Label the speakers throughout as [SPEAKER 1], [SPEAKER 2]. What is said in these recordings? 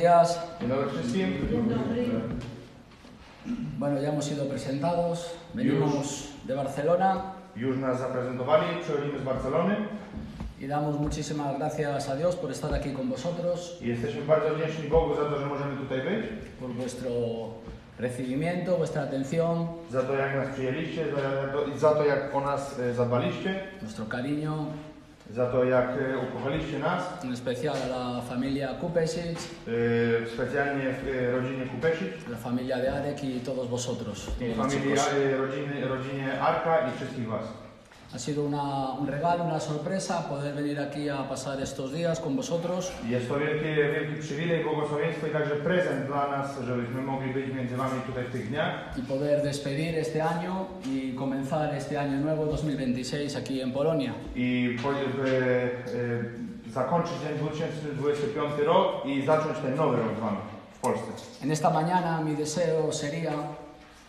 [SPEAKER 1] días.
[SPEAKER 2] Dzień dobry wszystkim.
[SPEAKER 1] Bueno, ya hemos sido presentados. Venimos de Barcelona.
[SPEAKER 2] Już nas zaprezentowali, przychodzimy z Barcelony
[SPEAKER 1] y damos muchísimas gracias a Dios por estar aquí con vosotros,
[SPEAKER 2] i jesteśmy bardzo wdzięczni Bogu za to, że możemy tutaj być,
[SPEAKER 1] por vuestro recibimiento, vuestra atención,
[SPEAKER 2] za to, jak nas przyjęliście, za to, jak o nas zadbaliście,
[SPEAKER 1] nuestro cariño,
[SPEAKER 2] za to, jak ukochaliście nas,
[SPEAKER 1] en especial a la familia Kupesic,
[SPEAKER 2] specjalnie w rodzinie Kupesic,
[SPEAKER 1] la familia de Arek y todos vosotros.
[SPEAKER 2] i
[SPEAKER 1] Todos los
[SPEAKER 2] familii,
[SPEAKER 1] chicos.
[SPEAKER 2] rodzinie Arka i wszystkich was.
[SPEAKER 1] Ha sido un regalo, una sorpresa poder venir aquí a pasar estos días con vosotros.
[SPEAKER 2] Jest to wielki przywilej, błogosławieństwo i także prezent dla nas, żebyśmy mogli być między wami tutaj w tych dniach.
[SPEAKER 1] Y poder despedir este año y comenzar este año nuevo 2026 aquí en Polonia.
[SPEAKER 2] I zakończyć ten 2025 rok i zacząć ten nowy rok z wami w Polsce.
[SPEAKER 1] En esta mañana mi deseo sería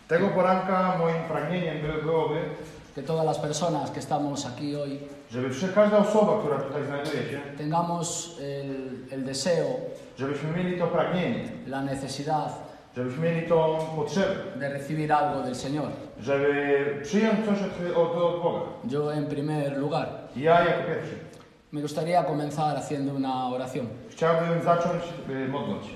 [SPEAKER 2] Tego poranka moim pragnieniem byłoby,
[SPEAKER 1] que todas las personas que estamos aquí hoy
[SPEAKER 2] żeby każda osoba, która tutaj znajduje się,
[SPEAKER 1] tengamos el deseo,
[SPEAKER 2] żebyśmy mieli to pragnienie,
[SPEAKER 1] la necesidad
[SPEAKER 2] żebyśmy mieli tą potrzebę,
[SPEAKER 1] de recibir algo del Señor.
[SPEAKER 2] żeby przyjąć coś od Boga.
[SPEAKER 1] Yo en primer lugar.
[SPEAKER 2] Ja jako pierwszy.
[SPEAKER 1] Me gustaría comenzar haciendo una oración.
[SPEAKER 2] Chciałbym zacząć modląc się.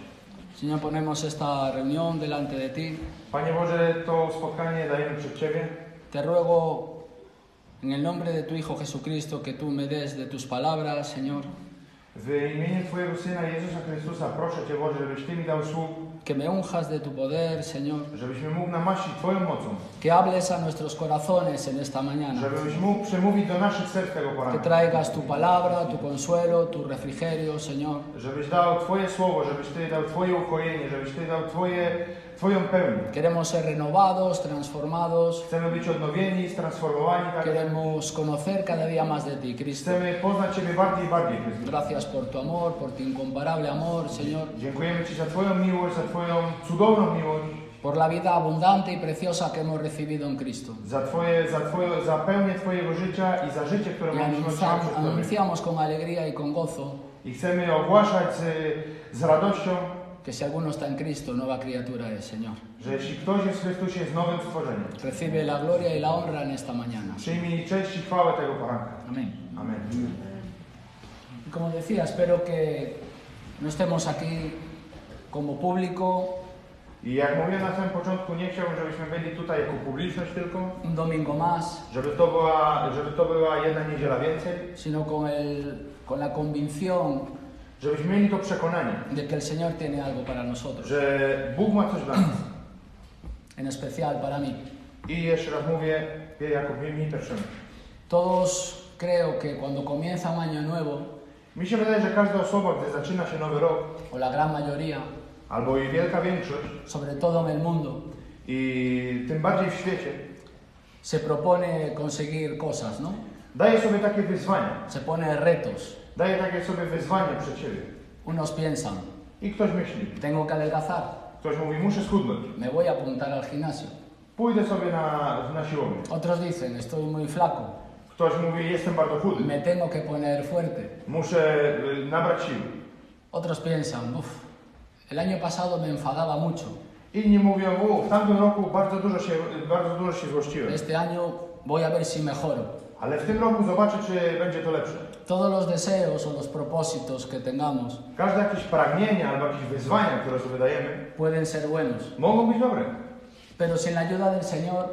[SPEAKER 1] Señor, ponemos esta reunión delante de Ti.
[SPEAKER 2] Panie Boże, to spotkanie dajemy przed Ciebie.
[SPEAKER 1] Te ruego en el nombre de Tu Hijo Jesucristo que Tú me des de Tus palabras, Señor.
[SPEAKER 2] W imieniu Twojego Syna Jezusa Chrystusa proszę Cię, Boże, żebyś Ty mi dał słów,
[SPEAKER 1] Que me unjas de Tu poder, Señor.
[SPEAKER 2] żebyśmy mógł namaścić Twoją mocą,
[SPEAKER 1] Que hables a nuestros corazones en esta mañana.
[SPEAKER 2] żebyś mógł przemówić do naszych serc tego
[SPEAKER 1] Que
[SPEAKER 2] poranka.
[SPEAKER 1] traigas Tu palabra, Tu consuelo, Tu refrigerio, Señor.
[SPEAKER 2] Żebyś dał Twoje słowo, żebyś Ty dał Twoje ukojenie, żebyś Ty dał Twoją pełnię.
[SPEAKER 1] Queremos ser renovados, transformados.
[SPEAKER 2] Chcemy być odnowieni, transformowani, tak?
[SPEAKER 1] Queremos conocer cada día más de Ti, Cristo.
[SPEAKER 2] Chcemy poznać Ciebie bardziej i bardziej, Chrystus.
[SPEAKER 1] Gracias por Tu amor, por Tu incomparable amor, Señor.
[SPEAKER 2] Dziękujemy Ci za Twoją miłość, za Twoją cudowną miłość,
[SPEAKER 1] Por la vida abundante y preciosa que hemos recibido en Cristo.
[SPEAKER 2] za pełnię Twojego życia i za życie, które
[SPEAKER 1] Y
[SPEAKER 2] mamy w Tobie.
[SPEAKER 1] anunciamos con alegría y con gozo
[SPEAKER 2] I chcemy ogłaszać z radością,
[SPEAKER 1] que si alguno está en Cristo, nueva criatura es, Señor.
[SPEAKER 2] że jeśli ktoś jest w Chrystusie, jest nowym stworzeniem.
[SPEAKER 1] Recibe la gloria y la honra en esta mañana.
[SPEAKER 2] Przyjmij cześć i chwałę tego poranka.
[SPEAKER 1] Amén.
[SPEAKER 2] Amen.
[SPEAKER 1] Y como decía, espero que no estemos aquí como público
[SPEAKER 2] I jak mówiłem na samym początku, nie chciałbym, żebyśmy byli tutaj jako publiczność tylko,
[SPEAKER 1] un domingo más,
[SPEAKER 2] żeby to była jedna niedziela więcej,
[SPEAKER 1] sino con la convicción
[SPEAKER 2] żebyśmy mieli to przekonanie,
[SPEAKER 1] de que el Señor tiene algo para nosotros,
[SPEAKER 2] że Bóg ma coś dla nas.
[SPEAKER 1] en especial para mí.
[SPEAKER 2] I jeszcze raz mówię, jako mi pierwszemu.
[SPEAKER 1] Todos creo que cuando comienza un año nuevo,
[SPEAKER 2] Mi się wydaje, że każda osoba, gdy zaczyna się nowy rok,
[SPEAKER 1] o la gran mayoría,
[SPEAKER 2] albo i wielka większość,
[SPEAKER 1] sobre todo en el mundo,
[SPEAKER 2] i tym bardziej w świecie,
[SPEAKER 1] se propone conseguir cosas, ¿no?
[SPEAKER 2] daje sobie takie wyzwania.
[SPEAKER 1] Se pone retos.
[SPEAKER 2] Daje takie sobie wyzwanie przed siebie.
[SPEAKER 1] Unos piensan,
[SPEAKER 2] I ktoś myśli,
[SPEAKER 1] tengo que adelgazar,
[SPEAKER 2] ktoś mówi, muszę schudnąć.
[SPEAKER 1] me voy a apuntar al gimnasio.
[SPEAKER 2] Pójdę sobie na siłownię.
[SPEAKER 1] Otros dicen, estoy muy flaco,
[SPEAKER 2] Ktoś mówi, jestem bardzo chudy.
[SPEAKER 1] me tengo que poner fuerte.
[SPEAKER 2] Muszę nabrać siły.
[SPEAKER 1] Otros piensan, el año pasado me enfadaba mucho,
[SPEAKER 2] Inni mówią, w tamtym roku bardzo dużo się złościłem.
[SPEAKER 1] este año voy a ver si mejoro.
[SPEAKER 2] Ale w tym roku zobaczę, czy będzie to lepsze.
[SPEAKER 1] Todos los deseos o los propósitos que tengamos
[SPEAKER 2] Każde jakieś pragnienia albo jakieś wyzwania, które sobie dajemy,
[SPEAKER 1] pueden ser buenos,
[SPEAKER 2] mogą być dobre.
[SPEAKER 1] pero sin la ayuda del Señor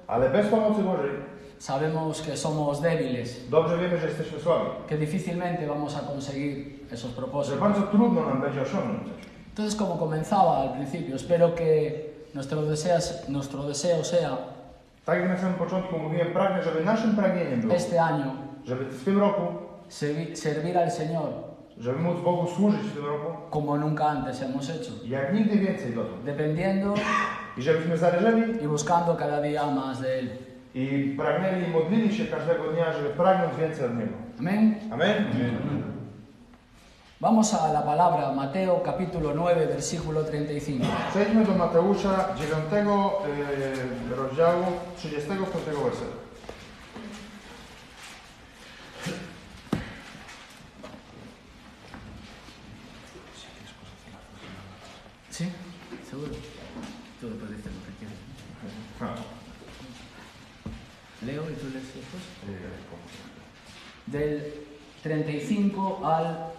[SPEAKER 2] Ale bez pomocy Bożej
[SPEAKER 1] sabemos que somos débiles,
[SPEAKER 2] dobrze wiemy, że jesteśmy słabi.
[SPEAKER 1] que difícilmente vamos a conseguir esos
[SPEAKER 2] Że
[SPEAKER 1] propósitos.
[SPEAKER 2] bardzo trudno nam będzie osiągnąć coś.
[SPEAKER 1] Entonces, como comenzaba al principio, espero que nuestro deseo sea
[SPEAKER 2] Tak jak na samym początku mówiłem, pragnę, żeby naszym pragnieniem było,
[SPEAKER 1] este año
[SPEAKER 2] żeby w tym roku,
[SPEAKER 1] servir al Señor
[SPEAKER 2] żeby móc Bogu służyć w tym roku,
[SPEAKER 1] como nunca antes hemos hecho,
[SPEAKER 2] jak nigdy więcej dotąd.
[SPEAKER 1] dependiendo
[SPEAKER 2] I żebyśmy zależeli
[SPEAKER 1] y buscando cada día más de Él.
[SPEAKER 2] i pragnęli i modlili się każdego dnia, żeby pragnąć więcej od Niego.
[SPEAKER 1] Amén.
[SPEAKER 2] Amen.
[SPEAKER 1] Vamos a la palabra, Mateo capítulo 9, versículo 35.
[SPEAKER 2] Przejdźmy do Mateusza 9 rozdziału 35 wersetu.
[SPEAKER 1] lees después? Del 35 al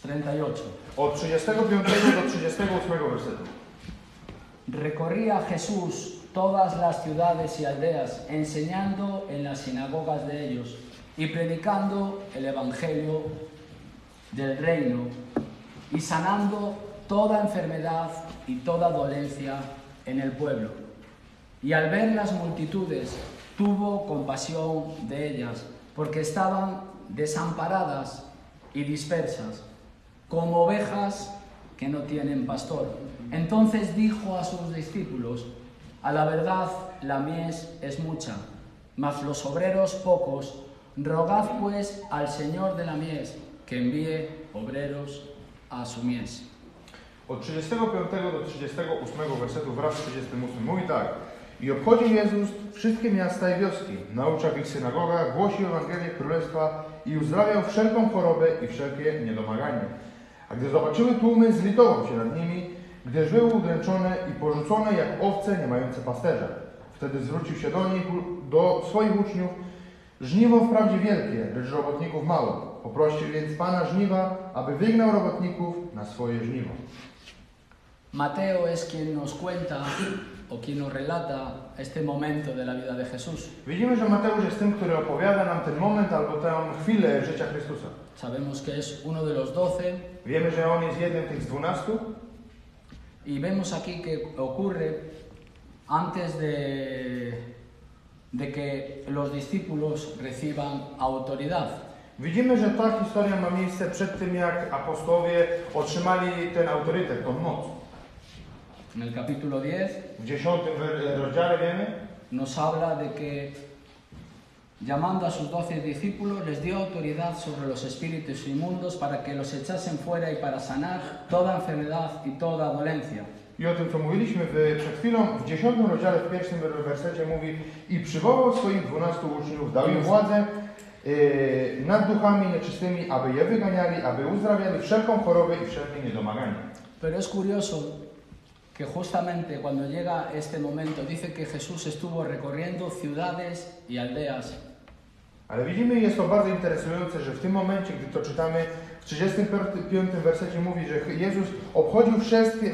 [SPEAKER 1] 38.
[SPEAKER 2] Od 35 do 38 wersetu.
[SPEAKER 1] Recorría Jesús todas las ciudades y aldeas, enseñando en las sinagogas de ellos y predicando el evangelio del reino y sanando toda enfermedad y toda dolencia en el pueblo. Y al ver las multitudes, tuvo compasión de ellas, porque estaban desamparadas y dispersas, como ovejas que no tienen pastor. Entonces dijo a sus discípulos: a la verdad, la mies es mucha, mas los obreros pocos. Rogad pues al Señor de la mies que envíe obreros a su mies.
[SPEAKER 2] Od 35 do 38 wersetu wraz z 38 mówi tak. I obchodził Jezus wszystkie miasta i wioski, nauczał w ich synagogach, głosił Ewangelię Królestwa i uzdrawiał wszelką chorobę i wszelkie niedomaganie. A gdy zobaczyły tłumy, zlitował się nad nimi, gdyż były udręczone i porzucone jak owce nie mające pasterza. Wtedy zwrócił się do swoich uczniów: żniwo wprawdzie wielkie, lecz robotników mało. Poproście więc Pana żniwa, aby wygnał robotników na swoje żniwo.
[SPEAKER 1] Mateo es quien nos cuenta o quien nos relata este momento de la vida de Jesús.
[SPEAKER 2] Widzimy, że Mateusz jest tym, który opowiada nam ten moment albo tę chwilę życia Chrystusa.
[SPEAKER 1] Sabemos que es uno de los 12.
[SPEAKER 2] Wiemy, że on jest jednym tych z 12.
[SPEAKER 1] Y vemos aquí que ocurre antes de que los discípulos reciban autoridad.
[SPEAKER 2] Widzimy, że ta historia ma miejsce przed tym, jak apostołowie otrzymali ten autorytet, tą moc.
[SPEAKER 1] En el capítulo 10
[SPEAKER 2] W 10 rozdziale wiemy,
[SPEAKER 1] nos habla de que, llamando a sus 12 discípulos, les dio autoridad sobre los espíritus inmundos para que los echasen fuera y para sanar toda enfermedad y toda dolencia.
[SPEAKER 2] i o tym, co mówiliśmy przed chwilą, w 10 rozdziale, w 1 wersecie mówi: i przywołał swoich 12 uczniów, dał im władzę nad duchami nieczystymi, aby je wyganiali, aby uzdrawiali wszelką chorobę i wszelkie niedomaganie.
[SPEAKER 1] Pero es curioso que justamente cuando llega este momento dice que Jesús estuvo recorriendo ciudades y aldeas.
[SPEAKER 2] Ale widzimy, jest to bardzo interesujące, że w tym momencie, gdy to czytamy, w 35 wersecie mówi, że Jezus obchodził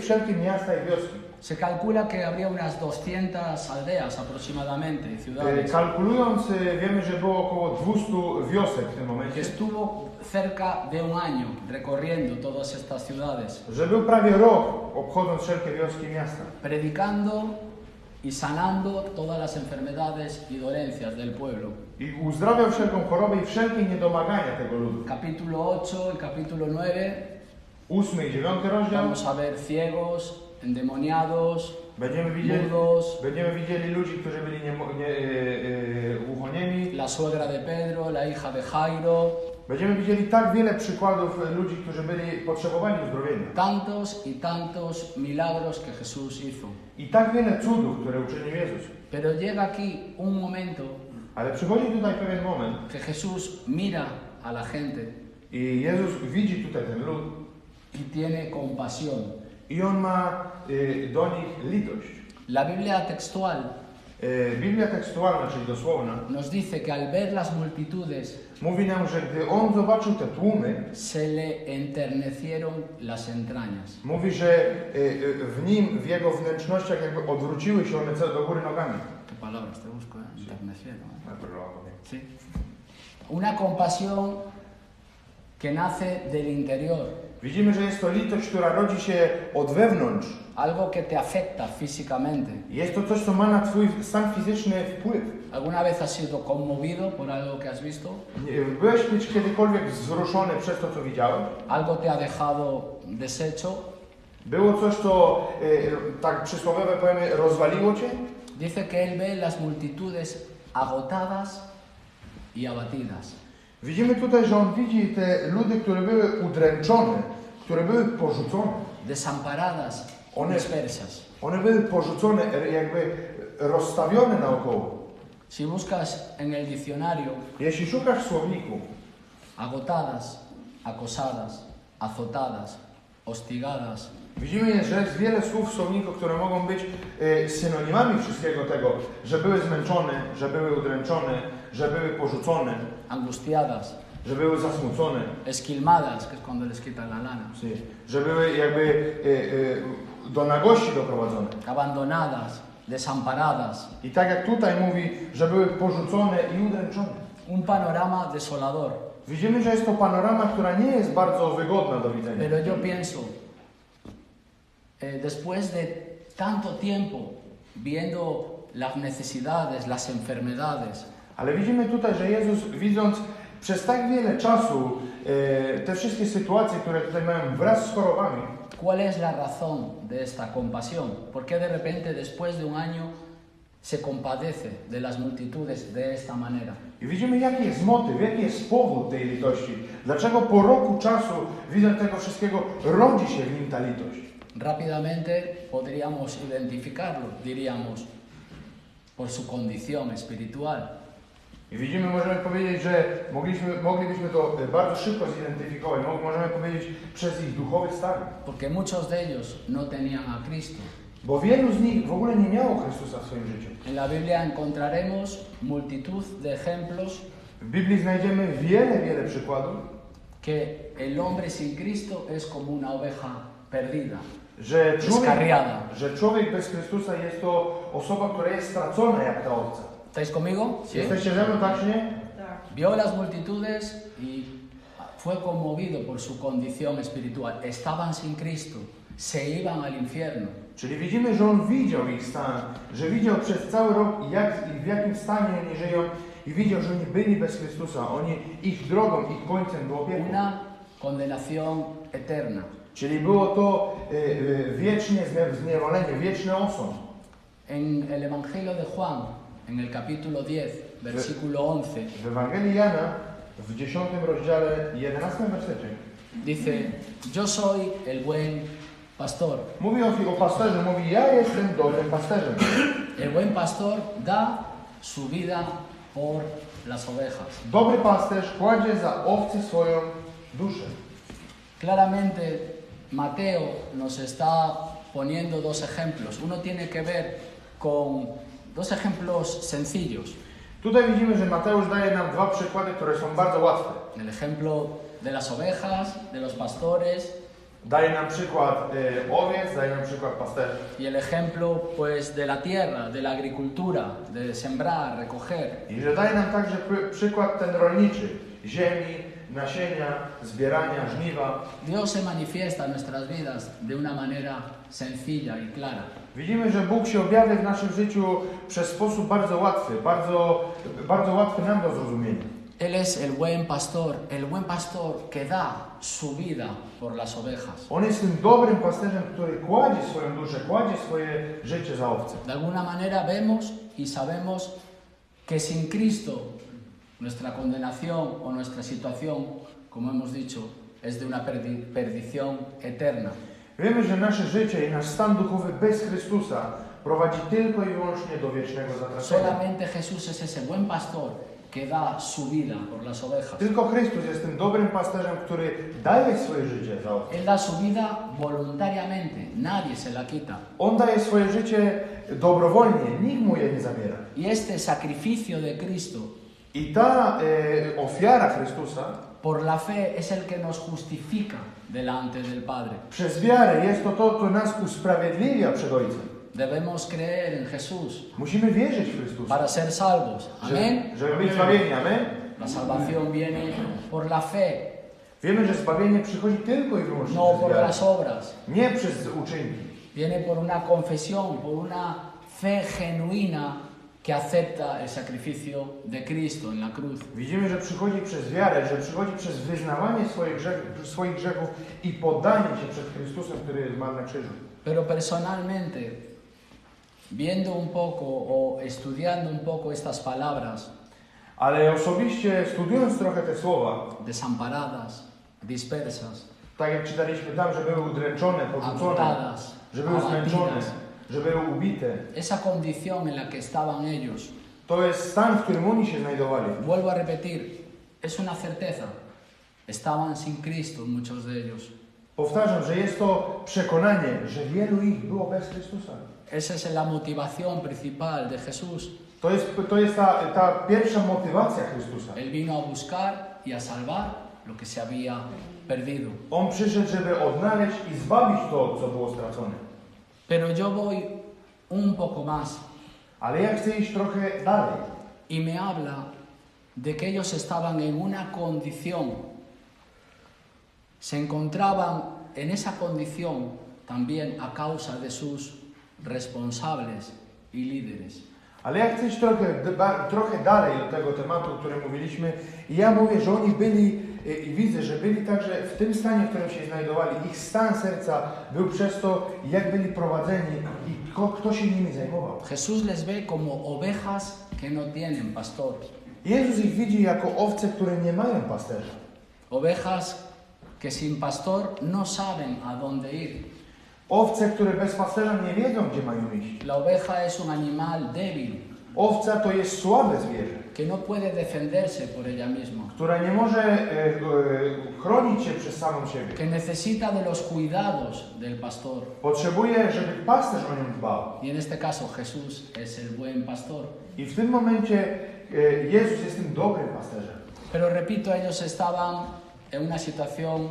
[SPEAKER 2] wszelkie miasta i wioski.
[SPEAKER 1] Se calcula que habría unas 200 aldeas aproximadamente, ciudades.
[SPEAKER 2] Kalkulując, wiemy, że było około 200 wiosek w tym
[SPEAKER 1] Que
[SPEAKER 2] momencie.
[SPEAKER 1] estuvo cerca de un año recorriendo todas estas ciudades,
[SPEAKER 2] Że był prawie rok obchodząc wszelkie wioski i miasta.
[SPEAKER 1] predicando y sanando todas las enfermedades y dolencias del pueblo.
[SPEAKER 2] I uzdrawiał wszelką chorobę i wszelkie niedomagania tego ludu.
[SPEAKER 1] Capítulo 8 y capítulo 9
[SPEAKER 2] 8 i 9 rozdział.
[SPEAKER 1] vamos a ver ciegos, endemoniados,
[SPEAKER 2] Będziemy widzieli ludzi, którzy byli głuchoniemi.
[SPEAKER 1] la suegra de Pedro, la hija de Jairo,
[SPEAKER 2] Będziemy widzieli tak wiele przykładów ludzi, którzy potrzebowali uzdrowienia.
[SPEAKER 1] tantos y tantos milagros que Jesús hizo.
[SPEAKER 2] I tak wiele cudów, które uczynił Jezus.
[SPEAKER 1] Pero llega aquí un momento
[SPEAKER 2] Ale przychodzi tutaj pewien moment
[SPEAKER 1] que Jesús mira a la gente
[SPEAKER 2] i Jezus widzi tutaj ten lud
[SPEAKER 1] y tiene compasión.
[SPEAKER 2] i On ma do nich litość.
[SPEAKER 1] La Biblia textual
[SPEAKER 2] Biblia tekstualna, czyli dosłowna,
[SPEAKER 1] nos dice que al ver las multitudes
[SPEAKER 2] mówi nam, że gdy On zobaczył te tłumy,
[SPEAKER 1] se le enternecieron las entrañas.
[SPEAKER 2] mówi, że w Nim, w Jego wnętrznościach jakby odwróciły się one do góry nogami.
[SPEAKER 1] ¿Qué palabras te busco? Enternecieron. Sí. Una compasión que nace del interior.
[SPEAKER 2] Widzimy, że jest to litość, która rodzi się od wewnątrz.
[SPEAKER 1] Algo que te afecta físicamente.
[SPEAKER 2] Jest to coś, co ma na Twój stan fizyczny wpływ.
[SPEAKER 1] ¿Alguna vez has sido conmovido por algo que has visto?
[SPEAKER 2] Byłeś kiedykolwiek wzruszony przez to, co widziałeś?
[SPEAKER 1] ¿Algo te ha dejado deshecho?
[SPEAKER 2] Było coś, co, tak przysłowiowe powiemy, rozwaliło Cię?
[SPEAKER 1] Dice que Él ve las multitudes agotadas y abatidas.
[SPEAKER 2] Widzimy tutaj, że On widzi te ludy, które były udręczone, które były porzucone.
[SPEAKER 1] Desamparadas, dispersas.
[SPEAKER 2] One były porzucone, jakby rozstawione naokoło.
[SPEAKER 1] Si buscas en el diccionario,
[SPEAKER 2] Jeśli szukasz w słowniku,
[SPEAKER 1] agotadas, acosadas, azotadas, hostigadas,
[SPEAKER 2] Widzimy, że jest wiele słów w słowniku, które mogą być synonimami wszystkiego tego, że były zmęczone, że były udręczone, że były porzucone,
[SPEAKER 1] angustiadas,
[SPEAKER 2] że były zasmucone,
[SPEAKER 1] esquilmadas, que es cuando les quitan la lana,
[SPEAKER 2] sí, że były jakby do nagości doprowadzone.
[SPEAKER 1] abandonadas, desamparadas.
[SPEAKER 2] I tak jak tutaj mówi, że były porzucone i udręczone.
[SPEAKER 1] Un panorama desolador.
[SPEAKER 2] Widzimy, że jest to panorama, która nie jest bardzo wygodna do widzenia.
[SPEAKER 1] Pero yo pienso, después de tanto tiempo viendo las necesidades, las enfermedades,
[SPEAKER 2] Ale widzimy tutaj, że Jezus, widząc przez tak wiele czasu te wszystkie sytuacje, które tutaj mają wraz z chorobami,
[SPEAKER 1] ¿cuál es la razón de esta compasión? ¿Por qué de repente después de un año se compadece de las multitudes de esta manera?
[SPEAKER 2] i widzimy, jaki jest motyw, jaki jest powód tej litości. Dlaczego po roku czasu, widząc tego wszystkiego, rodzi się w nim ta litość.
[SPEAKER 1] Rápidamente podríamos identificarlo, diríamos, por su condición espiritual.
[SPEAKER 2] I widzimy, możemy powiedzieć, że moglibyśmy to bardzo szybko zidentyfikować. Możemy powiedzieć przez ich duchowy stan.
[SPEAKER 1] Porque muchos de ellos no tenían a Cristo.
[SPEAKER 2] Bo wielu z nich w ogóle nie miało Chrystusa w swoim życiu.
[SPEAKER 1] En la Biblia encontraremos multitud de ejemplos
[SPEAKER 2] W Biblii znajdziemy wiele przykładów,
[SPEAKER 1] que el hombre sin Cristo es como una oveja perdida,
[SPEAKER 2] że
[SPEAKER 1] descarriada.
[SPEAKER 2] człowiek bez Chrystusa jest to osoba, która jest stracona jak ta owca.
[SPEAKER 1] ¿Estáis conmigo? ¿Sí?
[SPEAKER 2] Jesteście ze mną, tak czy nie?
[SPEAKER 1] Vio las multitudes y fue conmovido por su condición espiritual. Estaban sin Cristo, se iban al infierno.
[SPEAKER 2] Czyli widzimy, że on widział ich stan, że widział przez cały rok, w jakim stanie oni żyją i widział, że oni byli bez Chrystusa. Ich drogą, ich końcem było piekło.
[SPEAKER 1] Una condenación eterna.
[SPEAKER 2] Czyli było to wieczne zniewolenie, wieczny osąd.
[SPEAKER 1] En el Evangelio de Juan, en el capítulo 10, versículo 11,
[SPEAKER 2] W Ewangelii Jana, w 10 rozdziale, 11 wersecie,
[SPEAKER 1] dice: Yo soy el buen pastor.
[SPEAKER 2] mówi o pasterze, mówi, ja jestem dobrym pasterzem.
[SPEAKER 1] El buen pastor da su vida por las ovejas.
[SPEAKER 2] Dobry pasterz kładzie za owce swoją duszę.
[SPEAKER 1] Claramente, Mateo nos está poniendo dos ejemplos. Uno tiene que ver con dos ejemplos sencillos.
[SPEAKER 2] Tutaj widzimy, że Mateusz daje nam dwa przykłady, które są bardzo łatwe.
[SPEAKER 1] El ejemplo de las ovejas, de los pastores,
[SPEAKER 2] Daje nam przykład owiec, daje nam przykład pasterzy.
[SPEAKER 1] y el ejemplo pues de la tierra, de la agricultura, de sembrar, recoger.
[SPEAKER 2] I że daje nam także przykład ten rolniczy, ziemi, nasienia, zbierania, żniwa.
[SPEAKER 1] Dios se manifiesta en nuestras vidas de una manera sencilla y clara.
[SPEAKER 2] Widzimy, że Bóg się objawia w naszym życiu przez sposób bardzo łatwy, bardzo łatwy nam do zrozumienia.
[SPEAKER 1] Él es el buen pastor que da su vida por las ovejas.
[SPEAKER 2] On jest tym dobrym pasterzem, który kładzie swoją duszę, kładzie swoje życie za owce.
[SPEAKER 1] De alguna manera vemos y sabemos que sin Cristo nuestra condenación o nuestra situación, como hemos dicho, es de una perdición eterna.
[SPEAKER 2] Wiemy, że nasze życie i nasz stan duchowy bez Chrystusa prowadzi tylko i wyłącznie do wiecznego zatracenia.
[SPEAKER 1] Solamente Jesús es ese buen pastor que da su vida por las ovejas.
[SPEAKER 2] Tylko Chrystus jest tym dobrym pasterzem, który daje swoje życie za owce.
[SPEAKER 1] Él da su vida voluntariamente, nadie se la quita.
[SPEAKER 2] On daje swoje życie dobrowolnie, nikt mu je nie zabiera.
[SPEAKER 1] Y este sacrificio de Cristo
[SPEAKER 2] I ta ofiara Chrystusa
[SPEAKER 1] por la fe es el que nos justifica delante del Padre.
[SPEAKER 2] przez wiarę jest to, co nas usprawiedliwia przed Ojcem.
[SPEAKER 1] Debemos creer en Jesús
[SPEAKER 2] Musimy wierzyć w Chrystusa,
[SPEAKER 1] para ser salvos. Amén.
[SPEAKER 2] żeby być zbawieni. Amen?
[SPEAKER 1] La salvación viene por la fe,
[SPEAKER 2] Wiemy, że zbawienie przychodzi tylko i wyłącznie
[SPEAKER 1] no
[SPEAKER 2] przez
[SPEAKER 1] por
[SPEAKER 2] wiarę.
[SPEAKER 1] las obras.
[SPEAKER 2] Nie przez uczynki.
[SPEAKER 1] Viene por una confesión, por una fe genuina que acepta el sacrificio de Cristo en la cruz.
[SPEAKER 2] Widzimy, że przychodzi przez wiarę, że przychodzi przez wyznawanie swoich grzechów i poddanie się przed Chrystusem, który zmarł na krzyżu.
[SPEAKER 1] Pero personalmente, viendo un poco o estudiando un poco estas palabras,
[SPEAKER 2] Ale osobiście studiując trochę te słowa,
[SPEAKER 1] desamparadas, dispersas,
[SPEAKER 2] tak jak czytaliśmy tam, że były udręczone, porzucone,
[SPEAKER 1] agotadas,
[SPEAKER 2] że były zmęczone,
[SPEAKER 1] abatidas,
[SPEAKER 2] że były ubite,
[SPEAKER 1] esa condición en la que estaban ellos,
[SPEAKER 2] to jest stan, w którym oni się znajdowali.
[SPEAKER 1] vuelvo a repetir, es una certeza, estaban sin Cristo muchos de ellos.
[SPEAKER 2] Powtarzam, że jest to przekonanie, że wielu ich było bez Chrystusa.
[SPEAKER 1] Esa es la motivación principal de Jesús.
[SPEAKER 2] To jest ta pierwsza motywacja Chrystusa.
[SPEAKER 1] Él vino a buscar y a salvar lo que se había perdido.
[SPEAKER 2] On przyszedł, żeby odnaleźć i zbawić to, co było stracone.
[SPEAKER 1] Pero yo voy un poco más
[SPEAKER 2] Ale ja chcę iść trochę dalej.
[SPEAKER 1] y me habla de que ellos estaban en una condición, se encontraban en esa condición también a causa de sus responsables y líderes.
[SPEAKER 2] Ale ja chcę iść trochę dalej do tego tematu, o którym mówiliśmy. I ja mówię, że oni byli, i widzę, że byli także w tym stanie, w którym się znajdowali. Ich stan serca był przez to, jak byli prowadzeni i kto się nimi zajmował.
[SPEAKER 1] Jesús les ve como ovejas que no tienen pastor.
[SPEAKER 2] Jezus ich widzi jako owce, które nie mają pasterza.
[SPEAKER 1] Ovejas que sin pastor no saben a dónde ir.
[SPEAKER 2] Owce, które bez pasterza nie wiedzą, gdzie mają iść.
[SPEAKER 1] La oveja es un animal débil,
[SPEAKER 2] Owca to jest słabe zwierzę,
[SPEAKER 1] que no puede defenderse por ella misma,
[SPEAKER 2] która nie może chronić się przez samą siebie.
[SPEAKER 1] que necesita de los cuidados del pastor.
[SPEAKER 2] Potrzebuje, żeby pasterz o nią dbał.
[SPEAKER 1] Y en este caso Jesús es el buen pastor.
[SPEAKER 2] I w tym momencie Jezus jest tym dobrym pasterzem.
[SPEAKER 1] Pero repito, ellos estaban en una situación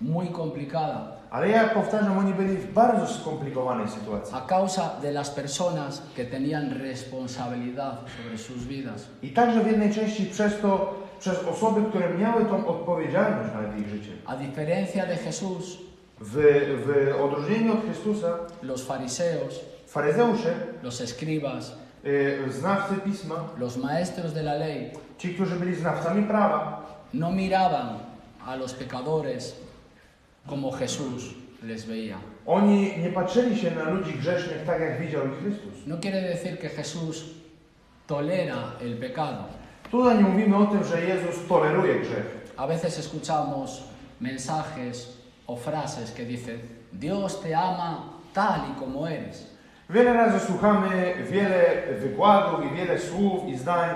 [SPEAKER 1] muy complicada
[SPEAKER 2] Ale ja powtarzam, oni byli w bardzo skomplikowanej sytuacji.
[SPEAKER 1] a causa de las personas que tenían responsabilidad sobre sus vidas.
[SPEAKER 2] I także w jednej części przez osoby, które miały tą odpowiedzialność nad ich życiem.
[SPEAKER 1] A diferencia de Jesús,
[SPEAKER 2] W odróżnieniu od Chrystusa,
[SPEAKER 1] los fariseos,
[SPEAKER 2] faryzeusze,
[SPEAKER 1] los escribas,
[SPEAKER 2] znawcy Pisma,
[SPEAKER 1] los maestros de la ley,
[SPEAKER 2] ci, którzy byli znawcami prawa,
[SPEAKER 1] no miraban a los pecadores como Jesús les veía.
[SPEAKER 2] oni nie patrzyli się na ludzi grzesznych tak, jak widział ich Chrystus.
[SPEAKER 1] No quiere decir que Jesús tolera el pecado.
[SPEAKER 2] Tutaj nie mówimy o tym, że Jezus toleruje grzech.
[SPEAKER 1] A veces escuchamos mensajes o frases que dicen: Dios te ama tal y como eres.
[SPEAKER 2] Wiele razy słuchamy wiele wykładów i wiele słów i zdań.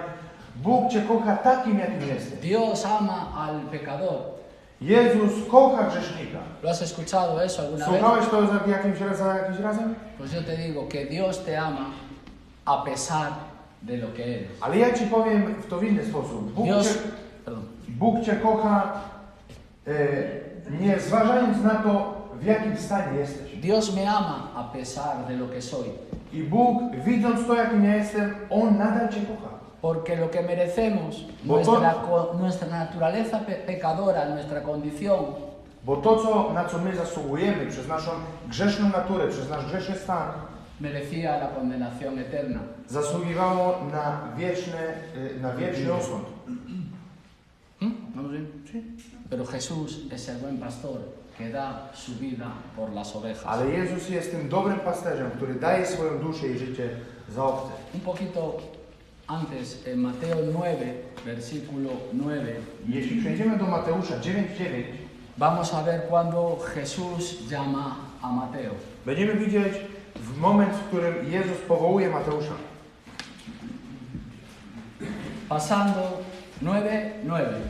[SPEAKER 2] Bóg Cię kocha takim, jakim jesteś.
[SPEAKER 1] Dios ama al pecador.
[SPEAKER 2] Jezus kocha grzesznika.
[SPEAKER 1] ¿Lo has escuchado eso alguna vez?
[SPEAKER 2] Słuchałeś to za jakimś razem?
[SPEAKER 1] Pues yo te digo que Dios te ama a pesar de lo que eres.
[SPEAKER 2] Ale ja Ci powiem w inny sposób. Bóg Cię kocha nie zważając na to, w jakim stanie jesteś.
[SPEAKER 1] Dios me ama a pesar de lo que soy.
[SPEAKER 2] I Bóg, widząc to, jakim ja jestem, On nadal Cię kocha.
[SPEAKER 1] Porque lo que merecemos, nuestra naturaleza pecadora, nuestra condición,
[SPEAKER 2] Bo to, na co my zasługujemy przez naszą grzeszną naturę, przez nasz grzeszny stan,
[SPEAKER 1] merecía la condenación eterna.
[SPEAKER 2] zasługiwało na wieczny osąd.
[SPEAKER 1] ¿Vamos bien? Sí. Pero Jesús es el buen pastor que da su vida por las ovejas.
[SPEAKER 2] Ale Jezus jest tym dobrym pasterzem, który daje swoją duszę i życie za owce.
[SPEAKER 1] Un poquito antes, en Mateo 9, versículo 9,
[SPEAKER 2] Jeśli przejdziemy do Mateusza 9:9,
[SPEAKER 1] vamos a ver cuando Jesús llama a Mateo.
[SPEAKER 2] będziemy widzieć w moment, w którym Jezus powołuje Mateusza.
[SPEAKER 1] Pasando 9:9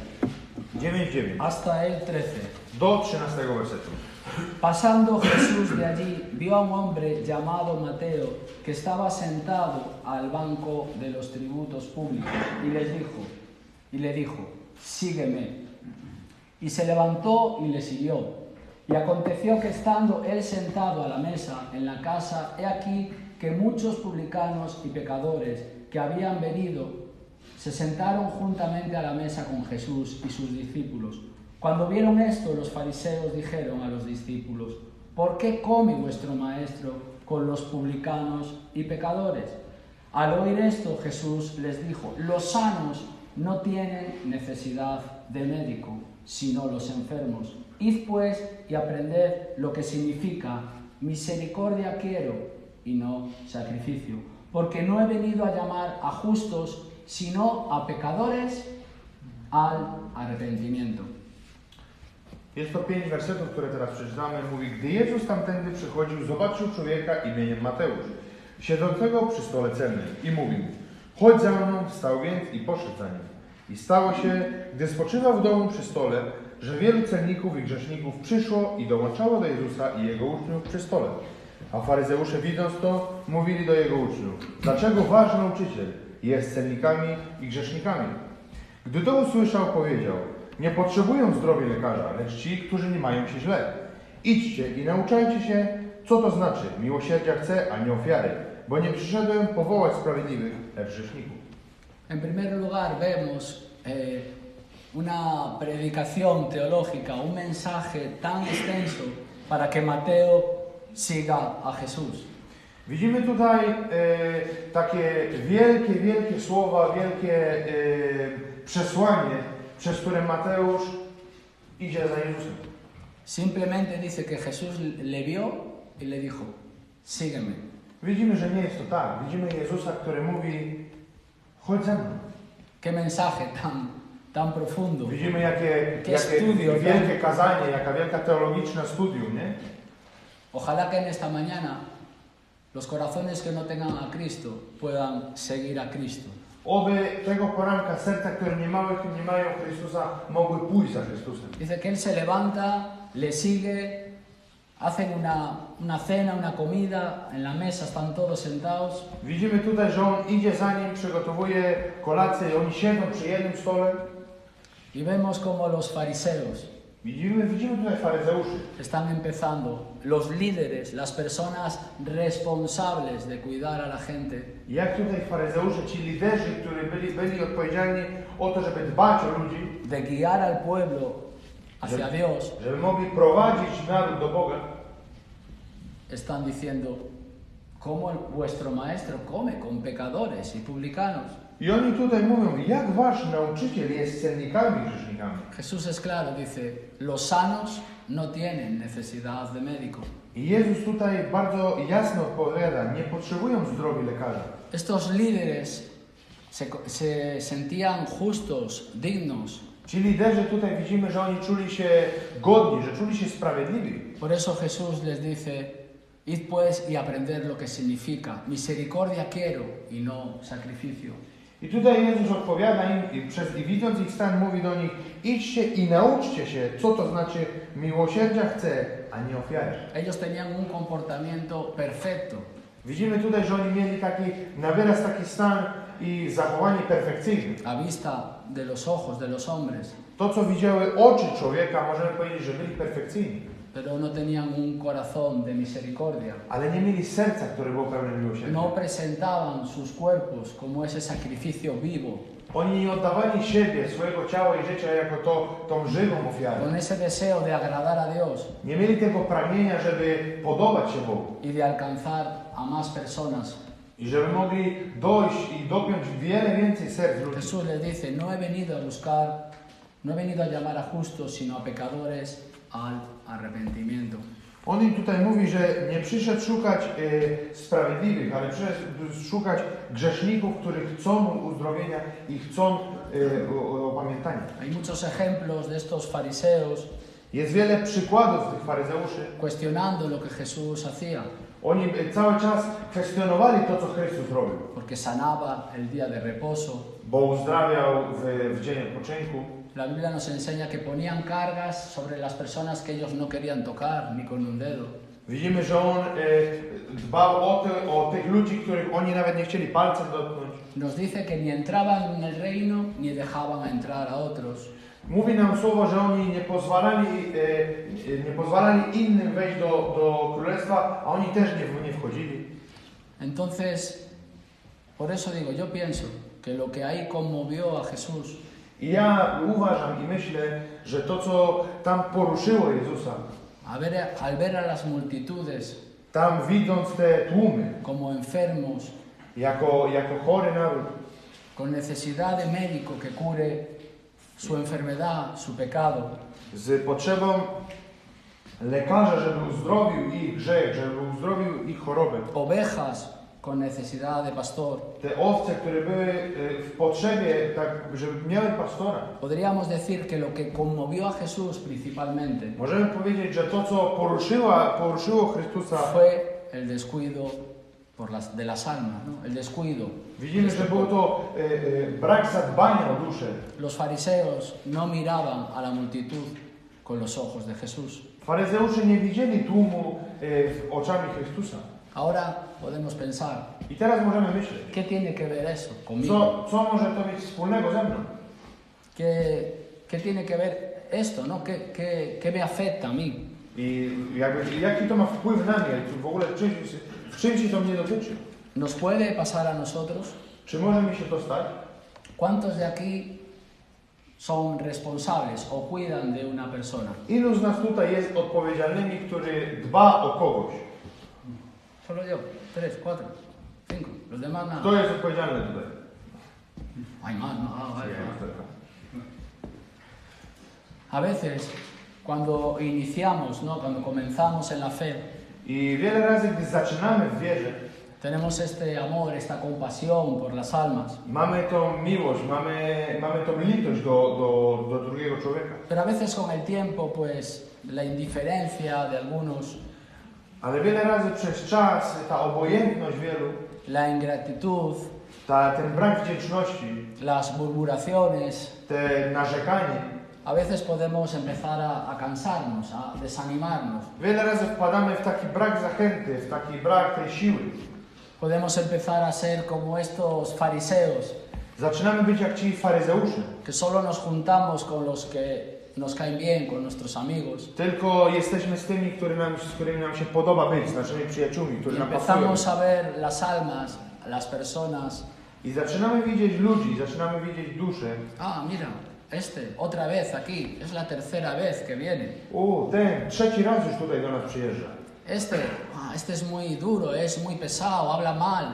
[SPEAKER 2] 9:9
[SPEAKER 1] hasta el 13.
[SPEAKER 2] do 13 wersetu.
[SPEAKER 1] Pasando Jesús de allí, vio a un hombre llamado Mateo que estaba sentado al banco de los tributos públicos y le dijo, sígueme. Y se levantó y le siguió. Y aconteció que estando él sentado a la mesa en la casa, he aquí que muchos publicanos y pecadores que habían venido se sentaron juntamente a la mesa con Jesús y sus discípulos. Cuando vieron esto, los fariseos dijeron a los discípulos, ¿por qué come vuestro maestro con los publicanos y pecadores? Al oír esto, Jesús les dijo, los sanos no tienen necesidad de médico, sino los enfermos. Id pues y aprended lo que significa misericordia quiero y no sacrificio, porque no he venido a llamar a justos, sino a pecadores al arrepentimiento.
[SPEAKER 2] Jest to 5 wersetów, które teraz przeczytamy. Mówi, gdy Jezus tamtędy przychodził, zobaczył człowieka imieniem Mateusz, siedzącego przy stole celnym i mówił, chodź za mną, wstał więc i poszedł za nim. I stało się, gdy spoczywał w domu przy stole, że wielu celników i grzeszników przyszło i dołączało do Jezusa i Jego uczniów przy stole. A faryzeusze, widząc to, mówili do Jego uczniów: dlaczego wasz nauczyciel jest celnikami i grzesznikami? Gdy to usłyszał, powiedział: nie potrzebują zdrowi lekarza, lecz ci, którzy nie mają się źle. Idźcie i nauczajcie się, co to znaczy: miłosierdzia chcę, a nie ofiary, bo nie przyszedłem powołać sprawiedliwych, lecz grzeszników.
[SPEAKER 1] En primer lugar vemos una predicación teológica, un mensaje tan extenso para que Mateo siga a Jesús.
[SPEAKER 2] Widzimy tutaj takie wielkie słowa, wielkie przesłanie, przez które Mateusz idzie za Jezusem.
[SPEAKER 1] Simplemente dice que Jesús le vio y le dijo: sígueme.
[SPEAKER 2] Widzimy, że nie jest to tak. Widzimy Jezusa, który mówi: chodź za mną.
[SPEAKER 1] Qué mensaje tan profundo.
[SPEAKER 2] Widzimy, jakie
[SPEAKER 1] studio,
[SPEAKER 2] wielkie kazanie, jaka wielka teologiczna studium, nie?
[SPEAKER 1] Ojalá que en esta mañana los corazones que no tengan a Cristo puedan seguir a Cristo.
[SPEAKER 2] Oby tego poranka serca, które nie mają Chrystusa, mogły pójść za Chrystusem.
[SPEAKER 1] Dice que Él se levanta, le sigue, hacen una cena, una comida, en la mesa están todos sentados.
[SPEAKER 2] Widzimy tutaj, że On idzie za Nim, przygotowuje kolację i oni siedzą przy jednym stole.
[SPEAKER 1] Y vemos como los fariseos
[SPEAKER 2] Widzimy tutaj faryzeuszy.
[SPEAKER 1] están empezando, los líderes, las personas responsables de cuidar a la gente,
[SPEAKER 2] Jak tutaj faryzeusze, ci liderzy, którzy byli odpowiedzialni o to, żeby dbać o ludzi,
[SPEAKER 1] de guiar al pueblo hacia Dios,
[SPEAKER 2] żeby mogli prowadzić naród do Boga,
[SPEAKER 1] están diciendo: ¿cómo vuestro maestro come con pecadores y publicanos?
[SPEAKER 2] i oni tutaj mówią: jak wasz nauczyciel jest celnikami i grzesznikami.
[SPEAKER 1] Jesús es claro, dice: los sanos no tienen necesidad de médico.
[SPEAKER 2] I Jezus tutaj bardzo jasno odpowiada: nie potrzebują zdrowi lekarza.
[SPEAKER 1] Estos líderes se sentían justos, dignos.
[SPEAKER 2] Ci liderzy tutaj widzimy, że oni czuli się godni, że czuli się sprawiedliwi.
[SPEAKER 1] Por eso Jesús les dice: id pues y aprended lo que significa misericordia quiero y no sacrificio.
[SPEAKER 2] I tutaj Jezus odpowiada im i widząc ich stan mówi do nich: idźcie i nauczcie się, co to znaczy miłosierdzia chcę, a nie ofiary.
[SPEAKER 1] Ellos tenían un comportamiento perfecto.
[SPEAKER 2] Widzimy tutaj, że oni mieli na wyraz taki stan i zachowanie perfekcyjne.
[SPEAKER 1] A vista de los ojos de los hombres,
[SPEAKER 2] To, co widziały oczy człowieka, możemy powiedzieć, że byli perfekcyjni.
[SPEAKER 1] pero no tenían un corazón de misericordia.
[SPEAKER 2] Ale nie mieli serca, które było pełne miłosierdzia.
[SPEAKER 1] No presentaban sus cuerpos como ese sacrificio vivo,
[SPEAKER 2] Oni nie oddawali siebie, swojego ciała i życia jako tą żywą ofiarę.
[SPEAKER 1] con ese deseo de agradar a Dios
[SPEAKER 2] Nie mieli tego pragnienia, żeby podobać się Bogu.
[SPEAKER 1] y de alcanzar a más personas.
[SPEAKER 2] I żeby mogli dojść i dopiąć wiele więcej serc ludzi.
[SPEAKER 1] Jesús les dice: no he venido a buscar, no he venido a llamar a justos, sino a pecadores al arrepentimiento.
[SPEAKER 2] On im tutaj mówi, że nie przyszedł szukać sprawiedliwych, ale przyszedł szukać grzeszników, którzy chcą uzdrowienia i chcą opamiętania.
[SPEAKER 1] Hay muchos ejemplos de estos fariseos
[SPEAKER 2] Jest wiele przykładów tych faryzeuszy.
[SPEAKER 1] cuestionando lo que Jesús hacía,
[SPEAKER 2] Oni cały czas kwestionowali to, co Chrystus robił,
[SPEAKER 1] porque sanaba el día de reposo.
[SPEAKER 2] bo uzdrawiał w dzień odpoczynku.
[SPEAKER 1] La Biblia nos enseña que ponían cargas sobre las personas que ellos no querían tocar ni con un dedo.
[SPEAKER 2] Widzimy, że On dbał o tych ludzi, których oni nawet nie chcieli palcem dotknąć.
[SPEAKER 1] Nos dice que ni entraban en el reino ni dejaban entrar a otros.
[SPEAKER 2] Mówi nam słowo, że oni nie pozwalali innym wejść do królestwa, a oni też nie wchodzili.
[SPEAKER 1] Entonces, por eso digo, yo pienso que lo que ahí conmovió a Jesús
[SPEAKER 2] I ja uważam i myślę, że to, co tam poruszyło Jezusa,
[SPEAKER 1] al ver a las multitudes
[SPEAKER 2] tam widząc te tłumy,
[SPEAKER 1] como enfermos,
[SPEAKER 2] jako chory naród,
[SPEAKER 1] con necesidad de médico que cure su enfermedad, su pecado,
[SPEAKER 2] z potrzebą lekarza, żeby uzdrowił ich grzech, żeby uzdrowił ich chorobę.
[SPEAKER 1] ovejas con necesidad de pastor.
[SPEAKER 2] Te owce, które były w potrzebie, tak, żeby miały pastora.
[SPEAKER 1] Podríamos decir que lo que conmovió a Jesús principalmente
[SPEAKER 2] Możemy powiedzieć, że to, co poruszyło Chrystusa,
[SPEAKER 1] fue el descuido de las almas, ¿no? El descuido.
[SPEAKER 2] widzimy, że było to brak zadbania o duszę.
[SPEAKER 1] Los fariseos no miraban a la multitud con los ojos de Jesús.
[SPEAKER 2] Faryzeusze nie widzieli tłumu oczami Chrystusa.
[SPEAKER 1] Ahora podemos pensar,
[SPEAKER 2] I teraz możemy myśleć,
[SPEAKER 1] ¿qué tiene que ver eso conmigo?
[SPEAKER 2] co może to mieć wspólnego ze mną?
[SPEAKER 1] ¿Qué tiene que ver esto, no? ¿Qué me afecta a mí?
[SPEAKER 2] I jaki to ma wpływ na mnie? W ogóle w czym się to mnie dotyczy?
[SPEAKER 1] ¿Nos puede pasar a nosotros?
[SPEAKER 2] Czy może mi się to stać?
[SPEAKER 1] ¿Cuántos de aquí son responsables o cuidan de una persona?
[SPEAKER 2] Ilu z nas tutaj jest odpowiedzialnymi, który dba o kogoś?
[SPEAKER 1] Solo yo, 3, 4, 5. Los demás nada.
[SPEAKER 2] Kto jest odpowiedzialny tutaj?
[SPEAKER 1] Hay más, no. Vale. A veces, cuando iniciamos, ¿no? Cuando comenzamos en la fe,
[SPEAKER 2] I wiele razy, gdy zaczynamy w wierze,
[SPEAKER 1] tenemos este amor, esta compasión por las almas.
[SPEAKER 2] mamy tą miłość, mamy tą litość do drugiego człowieka.
[SPEAKER 1] Pero a veces con el tiempo, pues, la indiferencia de algunos,
[SPEAKER 2] Ale wiele razy przez czas ta obojętność wielu,
[SPEAKER 1] la ingratitud,
[SPEAKER 2] ten brak wdzięczności,
[SPEAKER 1] las murmuraciones,
[SPEAKER 2] te narzekanie,
[SPEAKER 1] a veces podemos empezar a cansarnos, a desanimarnos.
[SPEAKER 2] wiele razy wpadamy w taki brak zachęty, w taki brak tej siły.
[SPEAKER 1] Podemos empezar a ser como estos fariseos,
[SPEAKER 2] Zaczynamy być jak ci faryzeusze.
[SPEAKER 1] que solo nos juntamos con los que nos caen bien, con nuestros amigos.
[SPEAKER 2] Tylko jesteśmy z tymi, z którymi nam się podoba być, z naszymi przyjaciółmi,
[SPEAKER 1] Y
[SPEAKER 2] którzy nam pasują.
[SPEAKER 1] empezamos a ver las almas, las personas.
[SPEAKER 2] I zaczynamy widzieć ludzi, zaczynamy widzieć dusze.
[SPEAKER 1] Ah, mira, otra vez aquí, es la tercera vez que viene.
[SPEAKER 2] Ten trzeci raz już tutaj do nas przyjeżdża.
[SPEAKER 1] Este es muy duro, es muy pesado, habla mal.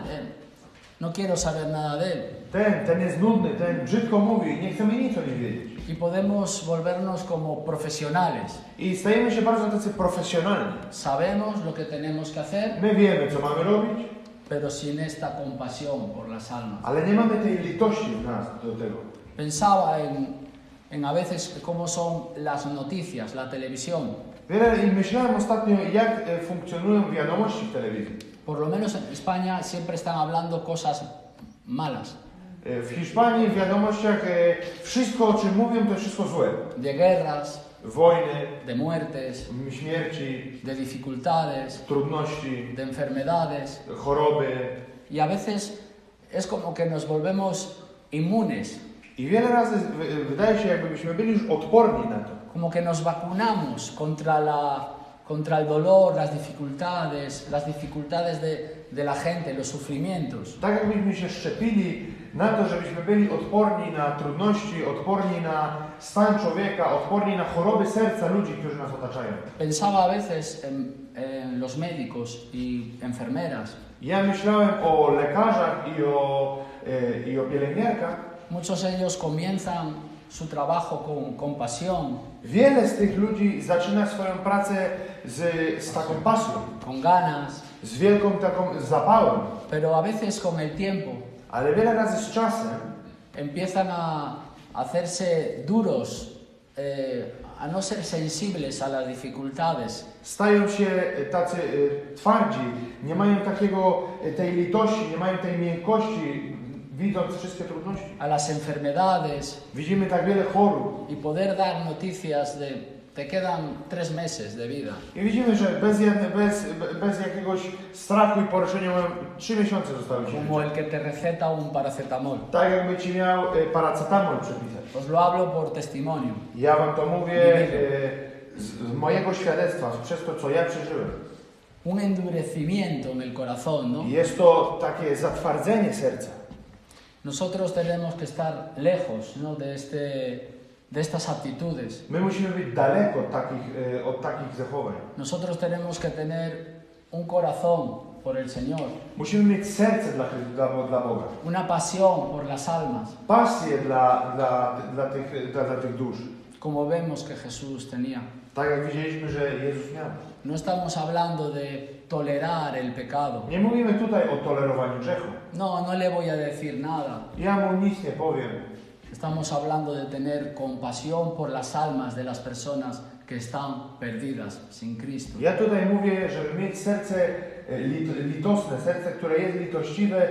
[SPEAKER 1] No quiero saber nada de él.
[SPEAKER 2] Ten jest nudny, ten brzydko mówi i nie chcemy nic o nim wiedzieć.
[SPEAKER 1] Y podemos volvernos como profesionales.
[SPEAKER 2] I stajemy się bardzo tacy profesjonalni.
[SPEAKER 1] Sabemos lo que tenemos que hacer,
[SPEAKER 2] My wiemy, co mamy robić,
[SPEAKER 1] pero sin esta compasión por las almas.
[SPEAKER 2] ale nie mamy tej litości w nas do tego.
[SPEAKER 1] Pensaba en a veces cómo son las noticias, la televisión.
[SPEAKER 2] I myślałem ostatnio, jak funkcjonują wiadomości w telewizji.
[SPEAKER 1] Por lo menos en España siempre están hablando cosas malas.
[SPEAKER 2] W Hiszpanii w wiadomościach wszystko, o czym mówią, to wszystko złe.
[SPEAKER 1] De guerras,
[SPEAKER 2] Wojny,
[SPEAKER 1] de muertes,
[SPEAKER 2] śmierci,
[SPEAKER 1] de dificultades,
[SPEAKER 2] trudności,
[SPEAKER 1] de enfermedades.
[SPEAKER 2] choroby.
[SPEAKER 1] Y a veces es como que nos volvemos inmunes,
[SPEAKER 2] I wiele razy wydaje się, jakbyśmy byli już odporni na to.
[SPEAKER 1] como que nos vacunamos contra el dolor, las dificultades de la gente, los sufrimientos.
[SPEAKER 2] Tak jakbyśmy się szczepili na to, żebyśmy byli odporni na trudności, odporni na stan człowieka, odporni na choroby serca ludzi, którzy nas otaczają.
[SPEAKER 1] Pensaba a veces en los médicos y enfermeras.
[SPEAKER 2] Ja myślałem o lekarzach i o pielęgniarkach.
[SPEAKER 1] Muchos de ellos comienzan su trabajo con compasión,
[SPEAKER 2] Wiele z tych ludzi zaczyna swoją pracę z taką pasją,
[SPEAKER 1] con ganas,
[SPEAKER 2] z wielką taką zapałem,
[SPEAKER 1] pero a veces con el tiempo
[SPEAKER 2] ale wiele razy z czasem
[SPEAKER 1] empiezan a hacerse duros, a no ser sensibles a las dificultades.
[SPEAKER 2] stają się tacy twardzi, nie mają tej litości, nie mają tej miękkości, widząc wszystkie trudności.
[SPEAKER 1] A las enfermedades
[SPEAKER 2] Widzimy tak wiele chorób
[SPEAKER 1] y poder dar noticias de te quedan 3 meses de vida.
[SPEAKER 2] i widzimy, że bez jakiegoś strachu i poruszenia 3 miesiące zostały ci
[SPEAKER 1] Como
[SPEAKER 2] życia.
[SPEAKER 1] el que te receta un paracetamol.
[SPEAKER 2] Tak jakby ci miał paracetamol przepisać.
[SPEAKER 1] Os lo hablo por testimonio.
[SPEAKER 2] Ja wam to mówię z mojego świadectwa, przez to, co ja przeżyłem.
[SPEAKER 1] Un endurecimiento en el corazón, ¿no?
[SPEAKER 2] Jest to takie zatwardzenie serca.
[SPEAKER 1] Nosotros tenemos que estar lejos, ¿no? de estas actitudes.
[SPEAKER 2] My musimy być daleko od takich zachowań.
[SPEAKER 1] Nosotros tenemos que tener un corazón por el Señor,
[SPEAKER 2] Musimy mieć serce dla Boga.
[SPEAKER 1] una pasión por las almas,
[SPEAKER 2] Pasję dla tych dusz.
[SPEAKER 1] como vemos que Jesús tenía.
[SPEAKER 2] Tak jak widzieliśmy, że Jezus miał.
[SPEAKER 1] No estamos hablando de tolerar el pecado.
[SPEAKER 2] Nie mówimy tutaj o tolerowaniu grzechu.
[SPEAKER 1] No le voy a decir nada.
[SPEAKER 2] Ja mu nic nie powiem.
[SPEAKER 1] Estamos hablando de tener compasión por las almas de las personas que están perdidas sin Cristo.
[SPEAKER 2] Ja tutaj mówię, żeby mieć serce litosne, serce, które jest litościwe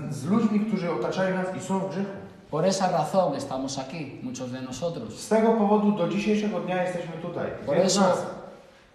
[SPEAKER 2] z ludźmi, którzy otaczają nas i są w grzechu.
[SPEAKER 1] Por esa razón estamos aquí, muchos de nosotros.
[SPEAKER 2] Z tego powodu do dzisiejszego dnia jesteśmy tutaj.
[SPEAKER 1] Por
[SPEAKER 2] Wielu z
[SPEAKER 1] eso
[SPEAKER 2] nas.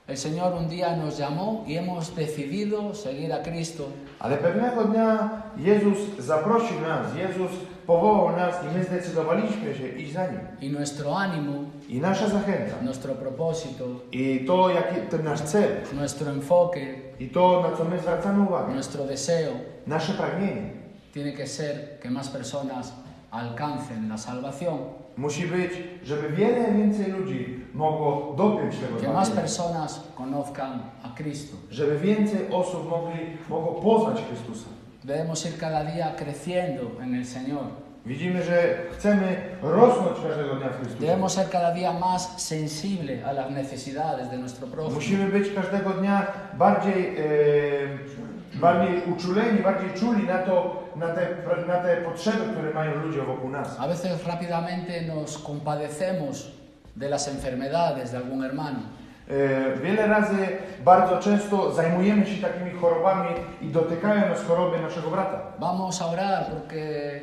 [SPEAKER 1] el Señor un día nos llamó y hemos decidido seguir a Cristo.
[SPEAKER 2] Ale pewnego dnia Jezus zaprosił nas, Jezus powołał nas i my zdecydowaliśmy się iść za Nim.
[SPEAKER 1] Y nuestro ánimo,
[SPEAKER 2] I nasza zachęta,
[SPEAKER 1] nuestro propósito,
[SPEAKER 2] i to jaki ten nasz cel,
[SPEAKER 1] nuestro enfoque,
[SPEAKER 2] i to na co my zwracamy uwagę,
[SPEAKER 1] nuestro deseo,
[SPEAKER 2] nasze pragnienie,
[SPEAKER 1] tiene que ser que más personas alcancen la salvación,
[SPEAKER 2] musi być, żeby wiele więcej ludzi mogło dopiąć tego
[SPEAKER 1] que más
[SPEAKER 2] zbawienia.
[SPEAKER 1] personas conozcan a Cristo.
[SPEAKER 2] Żeby więcej osób mogło poznać Chrystusa.
[SPEAKER 1] Debemos ir cada día creciendo en el Señor.
[SPEAKER 2] Widzimy, że chcemy rosnąć każdego dnia w Chrystusie.
[SPEAKER 1] Debemos ser cada día más sensibles a las necesidades de nuestro prójimo.
[SPEAKER 2] Musimy być każdego dnia bardziej uczuleni, bardziej czuli na te potrzeby, które mają ludzie wokół nas.
[SPEAKER 1] A veces rápidamente nos compadecemos de las enfermedades de algún hermano.
[SPEAKER 2] Wiele razy, bardzo często zajmujemy się takimi chorobami i dotykają nas choroby naszego brata.
[SPEAKER 1] Vamos a orar porque...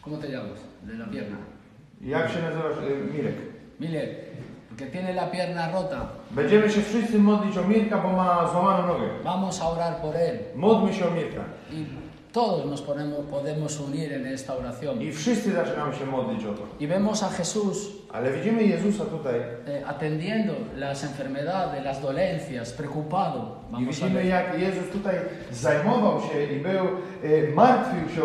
[SPEAKER 1] ¿Cómo te llamas? De la pierna.
[SPEAKER 2] Jak się nazywasz, Mirek?
[SPEAKER 1] Miller, porque tiene la pierna rota.
[SPEAKER 2] Będziemy się wszyscy modlić o Mirka, bo ma złamaną nogę.
[SPEAKER 1] Vamos a orar por él.
[SPEAKER 2] Módlmy się o Mirka.
[SPEAKER 1] Y todos nos podemos unir en esta oración.
[SPEAKER 2] I wszyscy zaczynamy się modlić o to.
[SPEAKER 1] Y vemos a Jesús
[SPEAKER 2] Ale widzimy Jezusa tutaj
[SPEAKER 1] atendiendo las enfermedades, las dolencias, preocupado.
[SPEAKER 2] i
[SPEAKER 1] Vamos a
[SPEAKER 2] widzimy,
[SPEAKER 1] ver.
[SPEAKER 2] jak Jezus tutaj zajmował się i martwił się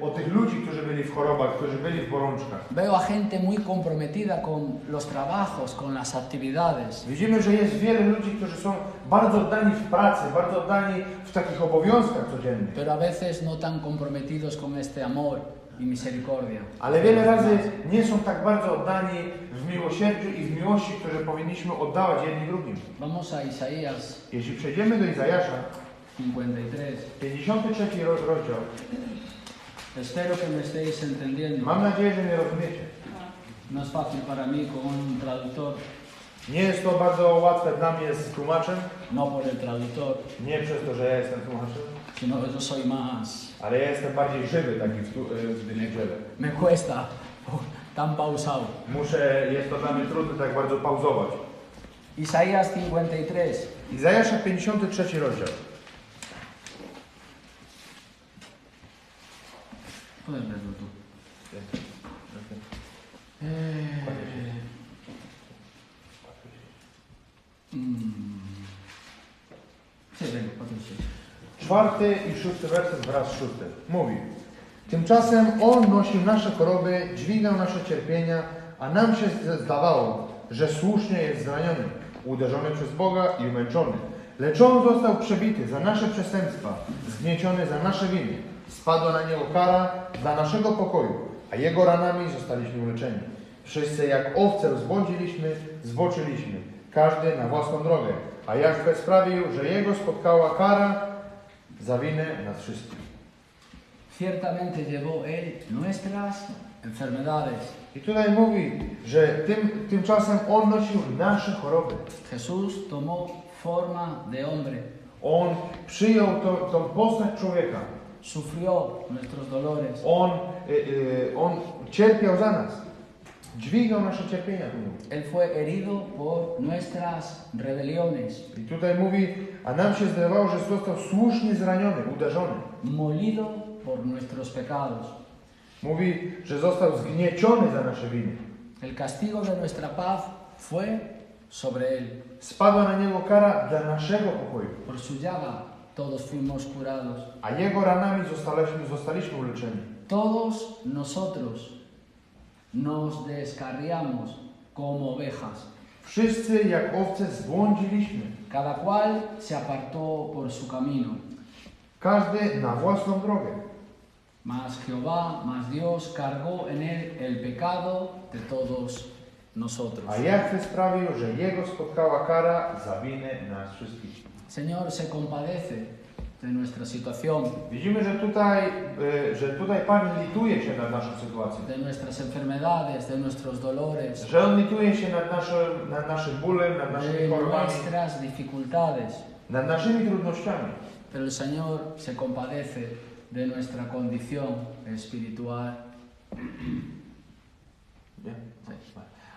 [SPEAKER 2] o tych ludzi, którzy byli w chorobach, którzy byli w bolączkach.
[SPEAKER 1] Veo a gente muy comprometida con los trabajos, con las actividades.
[SPEAKER 2] Widzimy, że jest wiele ludzi, którzy są bardzo oddani w pracy, bardzo oddani w takich obowiązkach codziennych.
[SPEAKER 1] Pero a veces no tan comprometidos con este amor y misericordia.
[SPEAKER 2] Ale wiele razy nie są tak bardzo oddani w miłosierdziu i w miłości, które powinniśmy oddawać jedni drugim.
[SPEAKER 1] Vamos a Isaías
[SPEAKER 2] Jeśli przejdziemy do Izajasza,
[SPEAKER 1] 53.
[SPEAKER 2] 53 rozdział,
[SPEAKER 1] Espero que me estéis entendiendo.
[SPEAKER 2] mam nadzieję, że mnie rozumiecie.
[SPEAKER 1] No es fácil para mí con un traductor,
[SPEAKER 2] Nie jest to bardzo łatwe dla mnie z tłumaczem,
[SPEAKER 1] no por el traductor,
[SPEAKER 2] nie przez to, że ja jestem tłumaczem,
[SPEAKER 1] sino que yo soy más...
[SPEAKER 2] ale ja jestem bardziej żywy taki w niedzielę.
[SPEAKER 1] Me cuesta tan pausado.
[SPEAKER 2] Jest to dla mnie trudne tak bardzo pauzować.
[SPEAKER 1] Isaías 53.
[SPEAKER 2] Izajasza 53 rozdział.
[SPEAKER 1] Puedes verlo tú. Sí, venga, 4
[SPEAKER 2] 4 i 6 werset wraz z 6. Mówi: Tymczasem On nosił nasze choroby, dźwigał nasze cierpienia, a nam się zdawało, że słusznie jest zraniony, uderzony przez Boga i umęczony. Lecz On został przebity za nasze przestępstwa, zgnieciony za nasze winy. Spadła na Niego kara dla naszego pokoju, a Jego ranami zostaliśmy uleczeni. Wszyscy jak owce zboczyliśmy, każdy na własną drogę, a Jahwe sprawił, że Jego spotkała kara za winę nas wszystkich.
[SPEAKER 1] Ciertamente llevó Él nuestras enfermedades.
[SPEAKER 2] I tutaj mówi, że tymczasem On nosił nasze choroby.
[SPEAKER 1] Jesús tomó forma de hombre.
[SPEAKER 2] On przyjął tą postać człowieka.
[SPEAKER 1] Sufrió nuestros dolores.
[SPEAKER 2] On cierpiał za nas. Dźwigał nasze cierpienia.
[SPEAKER 1] Él fue herido por nuestras rebeliones.
[SPEAKER 2] I tutaj mówi, a nam się zdawało, że został słusznie zraniony, uderzony.
[SPEAKER 1] Molido por nuestros pecados.
[SPEAKER 2] Mówi, że został zgnieciony za nasze winy.
[SPEAKER 1] El castigo de nuestra paz fue sobre Él.
[SPEAKER 2] Spadła na Niego kara dla naszego pokoju.
[SPEAKER 1] Por su llaga todos fuimos curados.
[SPEAKER 2] A Jego ranami zostaliśmy uleczeni.
[SPEAKER 1] Todos nosotros nos descarriamos como ovejas.
[SPEAKER 2] Wszyscy jak owce zbłądziliśmy.
[SPEAKER 1] Cada cual se apartó por su camino.
[SPEAKER 2] Każdy na własną drogę.
[SPEAKER 1] Mas Jehová, mas Dios cargó en él el pecado de todos nosotros.
[SPEAKER 2] A Jahwe sprawił, że Jego spotkała kara za winę nas wszystkich.
[SPEAKER 1] Señor se compadece de nuestra situación,
[SPEAKER 2] Widzimy, że tutaj Pan lituje się nad naszą sytuacją.
[SPEAKER 1] de nuestras enfermedades, de nuestros dolores,
[SPEAKER 2] Że On lituje się nad naszym bólem, nad naszymi
[SPEAKER 1] de
[SPEAKER 2] chorobami,
[SPEAKER 1] nuestras dificultades.
[SPEAKER 2] nad naszymi trudnościami.
[SPEAKER 1] Pero el Señor se compadece de nuestra condición espiritual.
[SPEAKER 2] Nie?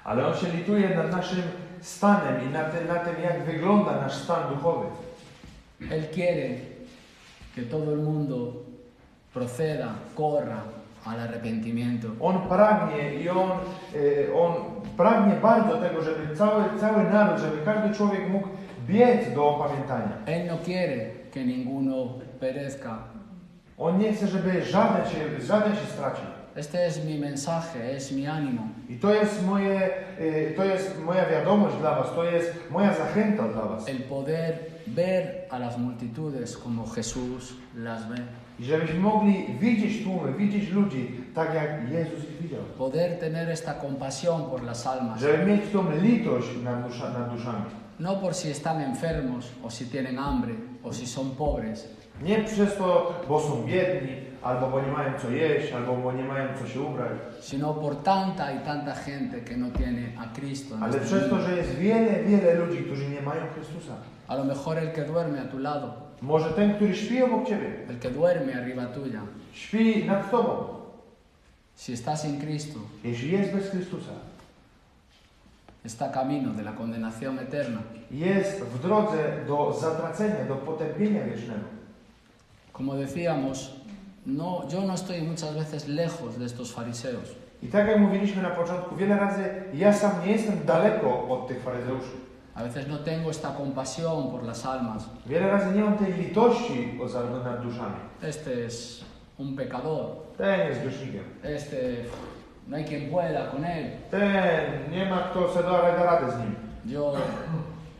[SPEAKER 2] Ale On się lituje nad naszym stanem i nad tym, jak wygląda nasz stan duchowy.
[SPEAKER 1] Él quiere que todo el mundo proceda, corra al arrepentimiento.
[SPEAKER 2] On pragnie i on pragnie bardzo tego, żeby cały naród, żeby każdy człowiek mógł biec do opamiętania.
[SPEAKER 1] Él no quiere que ninguno perezca.
[SPEAKER 2] On nie chce, żeby żaden się stracił.
[SPEAKER 1] Este es mi mensaje, es mi ánimo.
[SPEAKER 2] I to jest moja wiadomość dla was, to jest moja zachęta dla was.
[SPEAKER 1] El poder ver a las multitudes como Jesús las ve.
[SPEAKER 2] I żebyśmy mogli widzieć tłumy, widzieć ludzi tak jak Jezus ich widział.
[SPEAKER 1] Poder tener esta compasión por las almas.
[SPEAKER 2] Żeby mieć tą litość nad duszami.
[SPEAKER 1] No por si están enfermos, o si tienen hambre, o si son pobres.
[SPEAKER 2] Nie przez to, bo są biedni, albo bo nie mają co jeść, albo bo nie mają co się ubrać.
[SPEAKER 1] Sino por tanta y tanta gente que no tiene a Cristo.
[SPEAKER 2] Ale przez to, że jest wiele ludzi, którzy nie mają Chrystusa.
[SPEAKER 1] A lo mejor el que duerme a tu lado.
[SPEAKER 2] Może ten, który śpi obok ciebie.
[SPEAKER 1] El que duerme arriba tuya.
[SPEAKER 2] Śpi nad tobą.
[SPEAKER 1] Si estás sin Cristo,
[SPEAKER 2] Jeśli jest bez Chrystusa.
[SPEAKER 1] está camino de la condenación eterna.
[SPEAKER 2] Jest w drodze do zatracenia, do potępienia wiecznego.
[SPEAKER 1] Como decíamos, yo no estoy muchas veces lejos de estos fariseos.
[SPEAKER 2] I tak jak mówiliśmy na początku, wiele razy ja sam nie jestem daleko od tych faryzeuszy.
[SPEAKER 1] A veces no tengo esta compasión por las almas.
[SPEAKER 2] Wiele razy nie mam tej litości nad duszami.
[SPEAKER 1] Este es un pecador.
[SPEAKER 2] Ten jest grzesznikiem.
[SPEAKER 1] Este, no hay quien pueda con él.
[SPEAKER 2] Ten, nie ma kto se da radę z nim.
[SPEAKER 1] Yo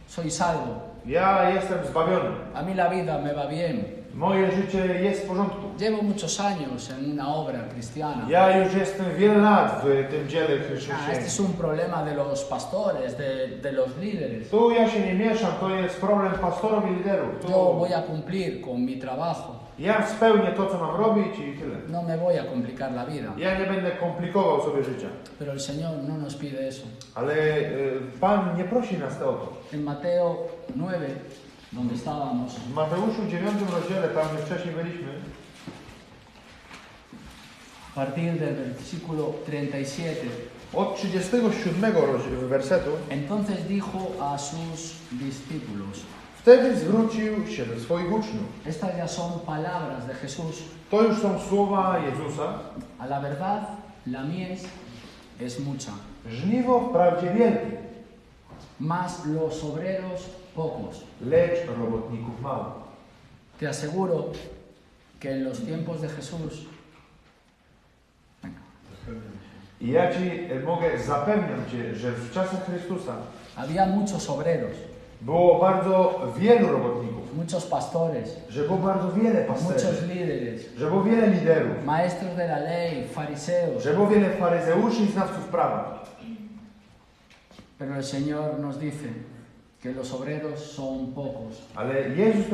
[SPEAKER 1] soy salvo.
[SPEAKER 2] Ja jestem zbawiony.
[SPEAKER 1] A mí la vida me va bien.
[SPEAKER 2] Moje życie jest w porządku.
[SPEAKER 1] Llevo muchos años en una obra cristiana.
[SPEAKER 2] Ja już jestem wiele lat w tym dziele
[SPEAKER 1] Este
[SPEAKER 2] chrześcijańskim.
[SPEAKER 1] es un problema de los pastores, de los líderes.
[SPEAKER 2] Tu ja się nie mieszam, to jest problem pastorów i liderów.
[SPEAKER 1] Yo voy a cumplir con mi trabajo.
[SPEAKER 2] Ja spełnię to, co mam robić i tyle.
[SPEAKER 1] No me voy a complicar la vida.
[SPEAKER 2] Ja nie będę komplikował sobie życia.
[SPEAKER 1] Pero el Señor no nos pide eso.
[SPEAKER 2] Ale Pan nie prosi nas o to.
[SPEAKER 1] En Mateo 9, donde estábamos,
[SPEAKER 2] W Mateuszu 9 rozdziale, tam gdzie wcześniej byliśmy,
[SPEAKER 1] a partir del versículo 37,
[SPEAKER 2] od 37 wersetu,
[SPEAKER 1] entonces dijo a sus discípulos,
[SPEAKER 2] wtedy zwrócił się do swoich uczniów.
[SPEAKER 1] estas ya son palabras de Jesús.
[SPEAKER 2] To już są słowa Jezusa.
[SPEAKER 1] A la verdad, la mies es mucha,
[SPEAKER 2] Żniwo wprawdzie wielkie,
[SPEAKER 1] mas los obreros pocos.
[SPEAKER 2] lecz robotników mało.
[SPEAKER 1] Te aseguro que en los tiempos de Jesús,
[SPEAKER 2] I ja zapewniam Cię, że w czasach Chrystusa
[SPEAKER 1] había muchos obreros,
[SPEAKER 2] było bardzo wielu robotników,
[SPEAKER 1] muchos pastores,
[SPEAKER 2] że było bardzo wiele pasterzy,
[SPEAKER 1] muchos líderes,
[SPEAKER 2] że było wiele liderów,
[SPEAKER 1] maestros de la ley, fariseos.
[SPEAKER 2] że było wiele faryzeuszy i znawców prawa.
[SPEAKER 1] Pero el Señor nos dice que los obreros son pocos.
[SPEAKER 2] Ale Jezus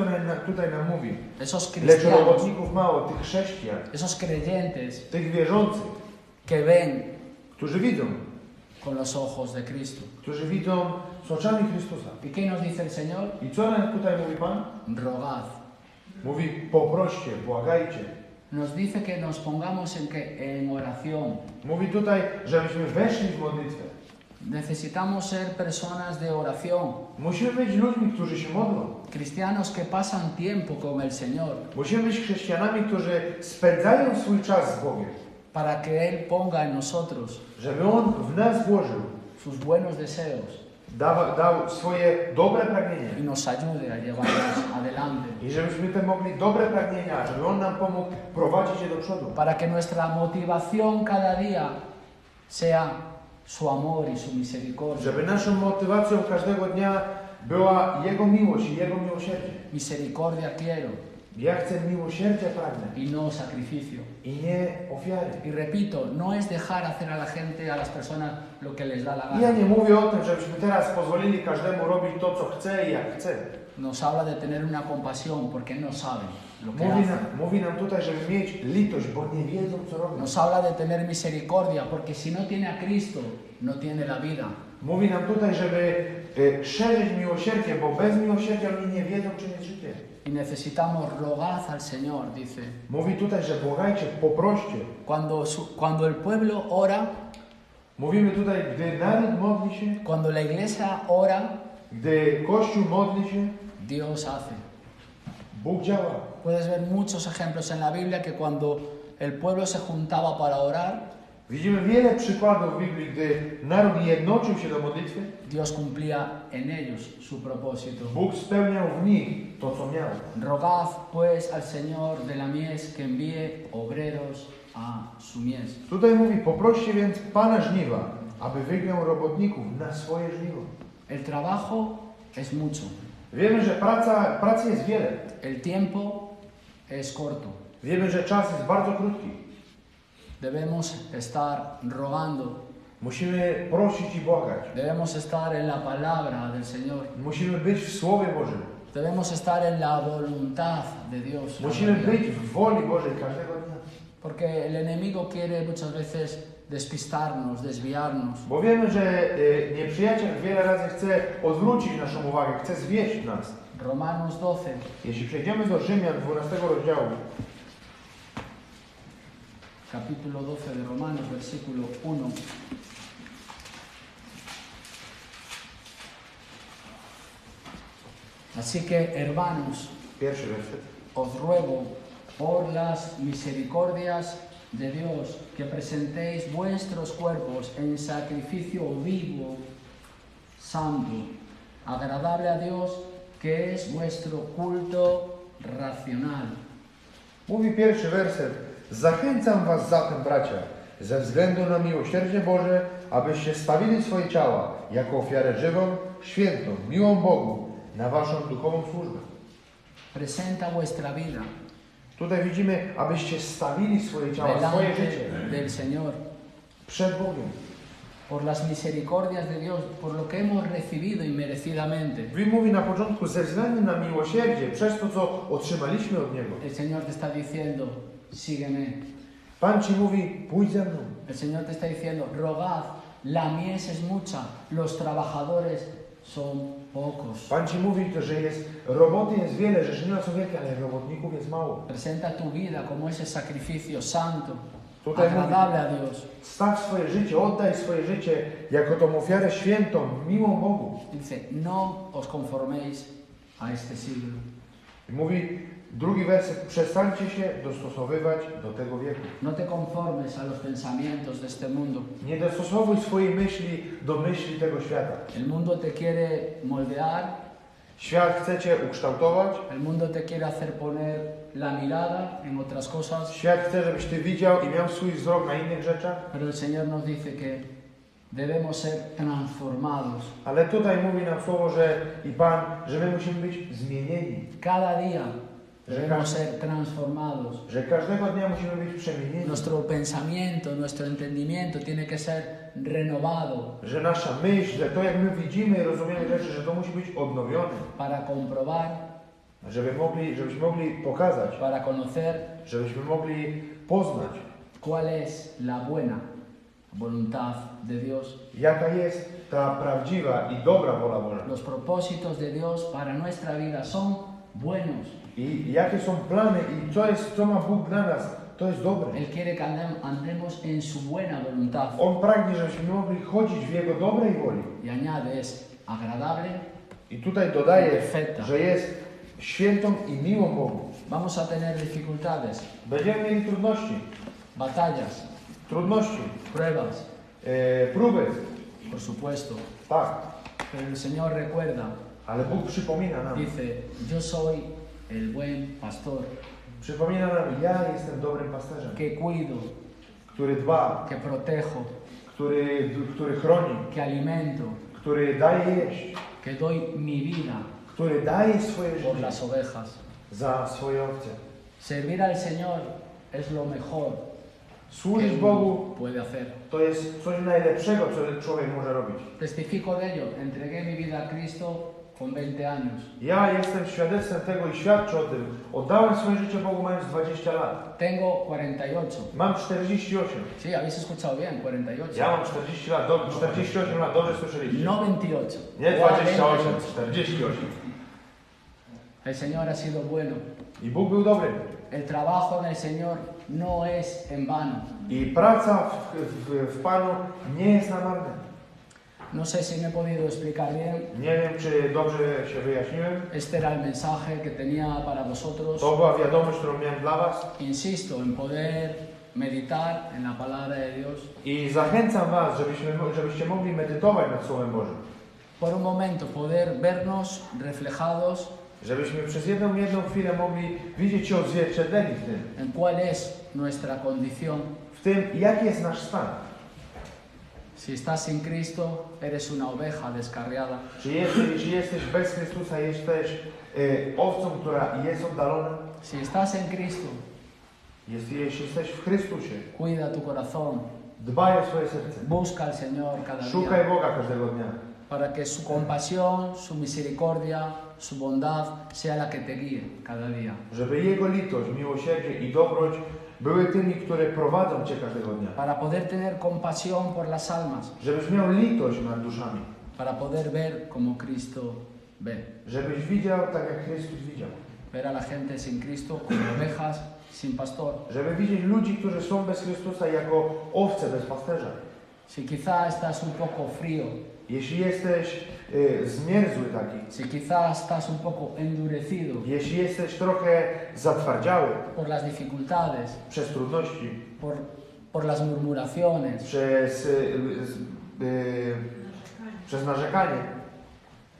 [SPEAKER 2] tutaj nam mówi,
[SPEAKER 1] Esos
[SPEAKER 2] lecz
[SPEAKER 1] cristianos,
[SPEAKER 2] robotników mało, tych chrześcijan,
[SPEAKER 1] esos creyentes
[SPEAKER 2] tych wierzących,
[SPEAKER 1] que ven
[SPEAKER 2] którzy widzą,
[SPEAKER 1] con los ojos de Cristo.
[SPEAKER 2] którzy widzą z oczami Chrystusa.
[SPEAKER 1] ¿Y qué nos dice el Señor?
[SPEAKER 2] I co nam tutaj mówi Pan?
[SPEAKER 1] Rogad.
[SPEAKER 2] Mówi, poproście, błagajcie.
[SPEAKER 1] Nos dice que nos pongamos en oración.
[SPEAKER 2] Mówi tutaj, żebyśmy weszli w modlitwę.
[SPEAKER 1] Necesitamos ser personas de oración.
[SPEAKER 2] Musimy być ludźmi, którzy się modlą.
[SPEAKER 1] Cristianos que pasan tiempo con el Señor.
[SPEAKER 2] Musimy być chrześcijanami, którzy spędzają swój czas z Bogiem.
[SPEAKER 1] Para que Él ponga en nosotros
[SPEAKER 2] Żeby On w nas włożył,
[SPEAKER 1] sus buenos deseos
[SPEAKER 2] dał swoje dobre pragnienia.
[SPEAKER 1] y nos ayude a llevarlos adelante.
[SPEAKER 2] I żebyśmy te mogli dobre pragnienia, żeby On nam pomógł prowadzić je do przodu.
[SPEAKER 1] Para que nuestra motivación cada día sea su amor y su misericordia.
[SPEAKER 2] Żeby naszą motywacją każdego dnia była Jego miłość i Jego miłosierdzie.
[SPEAKER 1] Misericordia quiero
[SPEAKER 2] Ja chcę miłosierdzia pragnę
[SPEAKER 1] y no sacrificio.
[SPEAKER 2] i nie ofiary.
[SPEAKER 1] Y repito, no es dejar hacer a la gente, a las personas, lo que les da la
[SPEAKER 2] Ja
[SPEAKER 1] gana.
[SPEAKER 2] nie mówię o tym, żebyśmy teraz pozwolili każdemu robić to, co chce i jak chce.
[SPEAKER 1] Nos habla de tener una compasión porque no saben lo que hacen.
[SPEAKER 2] Mówi nam tutaj, żeby mieć litość, bo nie wiedzą, co robią.
[SPEAKER 1] Nos habla de tener misericordia porque si no tiene a Cristo, no tiene la vida.
[SPEAKER 2] Mówi nam tutaj, żeby szerzyć miłosierdzie, bo bez miłosierdzia oni nie wiedzą, czym jest życie.
[SPEAKER 1] Y necesitamos rogad al Señor, dice.
[SPEAKER 2] Mówi tutaj, że błagajcie, poproście.
[SPEAKER 1] Cuando el pueblo ora,
[SPEAKER 2] Mówimy tutaj, gdy naród modli się,
[SPEAKER 1] cuando la iglesia ora,
[SPEAKER 2] gdy Kościół modli się,
[SPEAKER 1] Dios hace.
[SPEAKER 2] Bóg działa.
[SPEAKER 1] Puedes ver muchos ejemplos en la Biblia que cuando el pueblo se juntaba para orar,
[SPEAKER 2] Widzimy wiele przykładów w Biblii, gdy naród jednoczył się do modlitwy,
[SPEAKER 1] Dios cumplía en ellos su propósito.
[SPEAKER 2] Bóg spełniał w nich to, co miał.
[SPEAKER 1] Rogad pues al Señor de la mies que envíe obreros a su mies.
[SPEAKER 2] Tutaj mówi, poproście więc Pana żniwa, aby wygnał robotników na swoje żniwo.
[SPEAKER 1] El trabajo es mucho,
[SPEAKER 2] Wiemy, że pracy jest wiele.
[SPEAKER 1] el tiempo es corto.
[SPEAKER 2] Wiemy, że czas jest bardzo krótki.
[SPEAKER 1] Debemos estar rogando,
[SPEAKER 2] Musimy prosić i błagać.
[SPEAKER 1] debemos estar en la palabra del Señor,
[SPEAKER 2] Musimy być w Słowie Bożym.
[SPEAKER 1] debemos estar en la voluntad de Dios.
[SPEAKER 2] Musimy
[SPEAKER 1] cada día.
[SPEAKER 2] być w woli Bożej każdego dnia.
[SPEAKER 1] Porque el enemigo quiere muchas veces despistarnos, desviarnos.
[SPEAKER 2] Bo wiemy, że nieprzyjaciel wiele razy chce odwrócić naszą uwagę, chce zwieść nas.
[SPEAKER 1] Romanos 12,
[SPEAKER 2] Jeśli przejdziemy do Rzymian 12 rozdziału,
[SPEAKER 1] capítulo 12 de Romanos, versículo 1. Así que, hermanos,
[SPEAKER 2] pierwszy werset.
[SPEAKER 1] os ruego por las misericordias de Dios que presentéis vuestros cuerpos en sacrificio vivo, santo, agradable a Dios, que es vuestro culto racional.
[SPEAKER 2] Mówi pierwszy werset. Zachęcam was zatem, bracia, ze względu na miłosierdzie Boże, abyście stawili swoje ciała jako ofiarę żywą, świętą, miłą Bogu, na waszą duchową służbę.
[SPEAKER 1] Presenta vuestra vida
[SPEAKER 2] Tutaj widzimy, abyście stawili swoje ciała, swoje
[SPEAKER 1] delante
[SPEAKER 2] życie
[SPEAKER 1] del Señor
[SPEAKER 2] przed Bogiem.
[SPEAKER 1] por las misericordias de Dios, por lo que hemos recibido inmerecidamente.
[SPEAKER 2] Biblia mówi na początku, ze względu na miłosierdzie, przez to, co otrzymaliśmy od Niego.
[SPEAKER 1] El Señor te está diciendo, sígueme.
[SPEAKER 2] Pan Ci mówi, pójdź ze mną.
[SPEAKER 1] El Señor te está diciendo, rogad, la mies es mucha, los trabajadores son pocos.
[SPEAKER 2] Pan Ci mówi, że roboty jest wiele, że żniwa są wielkie, ale robotników jest mało.
[SPEAKER 1] Presenta tu vida como ese sacrificio santo,
[SPEAKER 2] Tutaj mówi,
[SPEAKER 1] agradable a Dios.
[SPEAKER 2] staw swoje życie, oddaj swoje życie jako tą ofiarę świętą, miłą Bogu.
[SPEAKER 1] Dice, no os conforméis a este siglo.
[SPEAKER 2] I mówi drugi werset, przestańcie się dostosowywać do tego wieku.
[SPEAKER 1] No te conformes a los pensamientos de este mundo.
[SPEAKER 2] Nie dostosowuj swojej myśli do myśli tego świata.
[SPEAKER 1] El mundo te quiere moldear,
[SPEAKER 2] Świat chce Cię ukształtować.
[SPEAKER 1] el mundo te quiere hacer poner la mirada en otras cosas,
[SPEAKER 2] Świat chce, żebyś Ty widział i miał swój wzrok na innych rzeczach.
[SPEAKER 1] pero el Señor nos dice que debemos ser transformados
[SPEAKER 2] Ale tutaj mówi nam Słowo, że i Pan, że my musimy być zmienieni.
[SPEAKER 1] cada día. Debemos ser transformados.
[SPEAKER 2] Że każdego dnia musimy być przemienieni.
[SPEAKER 1] Nuestro pensamiento, nuestro entendimiento tiene que ser renovado
[SPEAKER 2] Że nasza myśl, że to jak my widzimy i rozumiemy rzeczy, że to musi być odnowione.
[SPEAKER 1] para comprobar,
[SPEAKER 2] Żebyśmy mogli pokazać,
[SPEAKER 1] para conocer
[SPEAKER 2] żebyśmy mogli poznać,
[SPEAKER 1] cuál es la buena voluntad de Dios,
[SPEAKER 2] jaka jest ta prawdziwa i dobra wola Boża.
[SPEAKER 1] los propósitos de Dios para nuestra vida son buenos.
[SPEAKER 2] I jakie są plany i co ma Bóg dla nas, to jest dobre.
[SPEAKER 1] Él quiere que andemos en su buena voluntad.
[SPEAKER 2] On pragnie, żebyśmy mogli chodzić w Jego dobrej woli.
[SPEAKER 1] Y añade, es agradable.
[SPEAKER 2] I tutaj dodaje,
[SPEAKER 1] Perfecta.
[SPEAKER 2] że jest świętą i miłą Bogu.
[SPEAKER 1] Vamos a tener dificultades,
[SPEAKER 2] Będziemy mieli
[SPEAKER 1] batallas,
[SPEAKER 2] trudności,
[SPEAKER 1] pruebas,
[SPEAKER 2] próby,
[SPEAKER 1] por supuesto.
[SPEAKER 2] tak,
[SPEAKER 1] Pero el Señor recuerda,
[SPEAKER 2] ale Bóg przypomina nam,
[SPEAKER 1] dice, yo soy el buen pastor
[SPEAKER 2] ja jestem dobrym pasterzem,
[SPEAKER 1] que cuido,
[SPEAKER 2] który dba,
[SPEAKER 1] que protejo,
[SPEAKER 2] który chroni,
[SPEAKER 1] que alimento,
[SPEAKER 2] który daje jeść,
[SPEAKER 1] que doy mi vida
[SPEAKER 2] który daje swoje
[SPEAKER 1] por
[SPEAKER 2] życie
[SPEAKER 1] las ovejas.
[SPEAKER 2] za swoje owce.
[SPEAKER 1] Servir al Señor es lo mejor que
[SPEAKER 2] Służyć
[SPEAKER 1] uno
[SPEAKER 2] Bogu
[SPEAKER 1] puede hacer.
[SPEAKER 2] to jest coś najlepszego, co człowiek może robić.
[SPEAKER 1] Testifico de ello, entregué mi vida a Cristo con 20 años.
[SPEAKER 2] Ja jestem świadectwem tego i świadczę o tym. Oddałem swoje życie Bogu mając 20 lat.
[SPEAKER 1] Tengo 48.
[SPEAKER 2] Mam 48.
[SPEAKER 1] Sí, habéis escuchado bien, 48.
[SPEAKER 2] Ja mam 40 lat, 48 lat, dobrze słyszeliście.
[SPEAKER 1] No 28.
[SPEAKER 2] Nie 28, 48.
[SPEAKER 1] El Señor ha sido bueno.
[SPEAKER 2] I Bóg był dobry.
[SPEAKER 1] El trabajo en el Señor no es en vano.
[SPEAKER 2] I praca w Panu nie jest na marne.
[SPEAKER 1] No sé si me he podido explicar bien.
[SPEAKER 2] Nie wiem, czy dobrze się wyjaśniłem.
[SPEAKER 1] Este era el mensaje que tenía para vosotros.
[SPEAKER 2] To była wiadomość, którą miałem dla Was.
[SPEAKER 1] Insisto en poder meditar en la palabra de Dios.
[SPEAKER 2] I zachęcam Was, żebyście mogli medytować nad Słowem Bożym.
[SPEAKER 1] Por un momento poder vernos reflejados
[SPEAKER 2] Żebyśmy przez jedną chwilę mogli widzieć się odzwierciedleni w tym.
[SPEAKER 1] en cuál es nuestra condición.
[SPEAKER 2] W tym, jaki jest nasz stan.
[SPEAKER 1] Si estás sin Cristo, eres una oveja descarriada.
[SPEAKER 2] Jeśli jesteś bez Chrystusa, jesteś owcą, która jest oddalona.
[SPEAKER 1] Si estás en Cristo,
[SPEAKER 2] Jeśli jesteś w Chrystusie,
[SPEAKER 1] cuida tu corazón.
[SPEAKER 2] dbaj o swoje serce.
[SPEAKER 1] Busca al Señor cada
[SPEAKER 2] Szukaj
[SPEAKER 1] día
[SPEAKER 2] Boga każdego dnia.
[SPEAKER 1] para que su compasión, su misericordia, su bondad sea la que te guíe cada día.
[SPEAKER 2] Żeby Jego litość, miłosierdzie i dobroć były tymi, które prowadzą Cię każdego dnia.
[SPEAKER 1] Para poder tener compasión por las almas.
[SPEAKER 2] Żebyś miał litość nad duszami.
[SPEAKER 1] Para poder ver como Cristo ve.
[SPEAKER 2] Żebyś widział tak, jak Chrystus widział.
[SPEAKER 1] Ver a la gente sin Cristo como ovejas sin pastor.
[SPEAKER 2] Żeby widzieć ludzi, którzy są bez Chrystusa jako owce bez pasterza.
[SPEAKER 1] Si quizá estás un poco frío,
[SPEAKER 2] Jeśli jesteś zmierzły taki,
[SPEAKER 1] si quizá estás un poco endurecido
[SPEAKER 2] jeśli jesteś trochę zatwardziały
[SPEAKER 1] por las dificultades,
[SPEAKER 2] przez trudności,
[SPEAKER 1] por las murmuraciones,
[SPEAKER 2] przez narzekanie,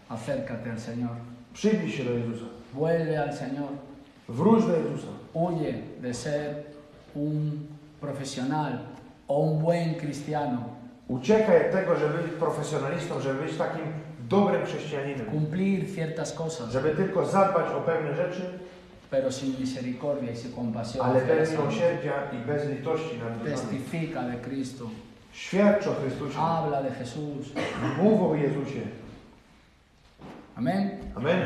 [SPEAKER 1] acércate al Señor.
[SPEAKER 2] przybliż się do Jezusa.
[SPEAKER 1] Vuelve al Señor.
[SPEAKER 2] Wróć do Jezusa.
[SPEAKER 1] Huye de ser un profesional o un buen cristiano.
[SPEAKER 2] Uciekaj od tego, żeby być profesjonalistą, żeby być takim dobrym chrześcijaninem.
[SPEAKER 1] Cumplir ciertas cosas,
[SPEAKER 2] Żeby tylko zadbać o pewne rzeczy,
[SPEAKER 1] pero sin misericordia y sin compasión.
[SPEAKER 2] ale
[SPEAKER 1] hacia
[SPEAKER 2] bez
[SPEAKER 1] las almas.
[SPEAKER 2] miłosierdzia i bez litości nad duszami.
[SPEAKER 1] Testifica de Cristo.
[SPEAKER 2] Świadcz o Chrystusie.
[SPEAKER 1] Habla de Jesús.
[SPEAKER 2] Mów o Jezusie.
[SPEAKER 1] Amén.
[SPEAKER 2] Amen.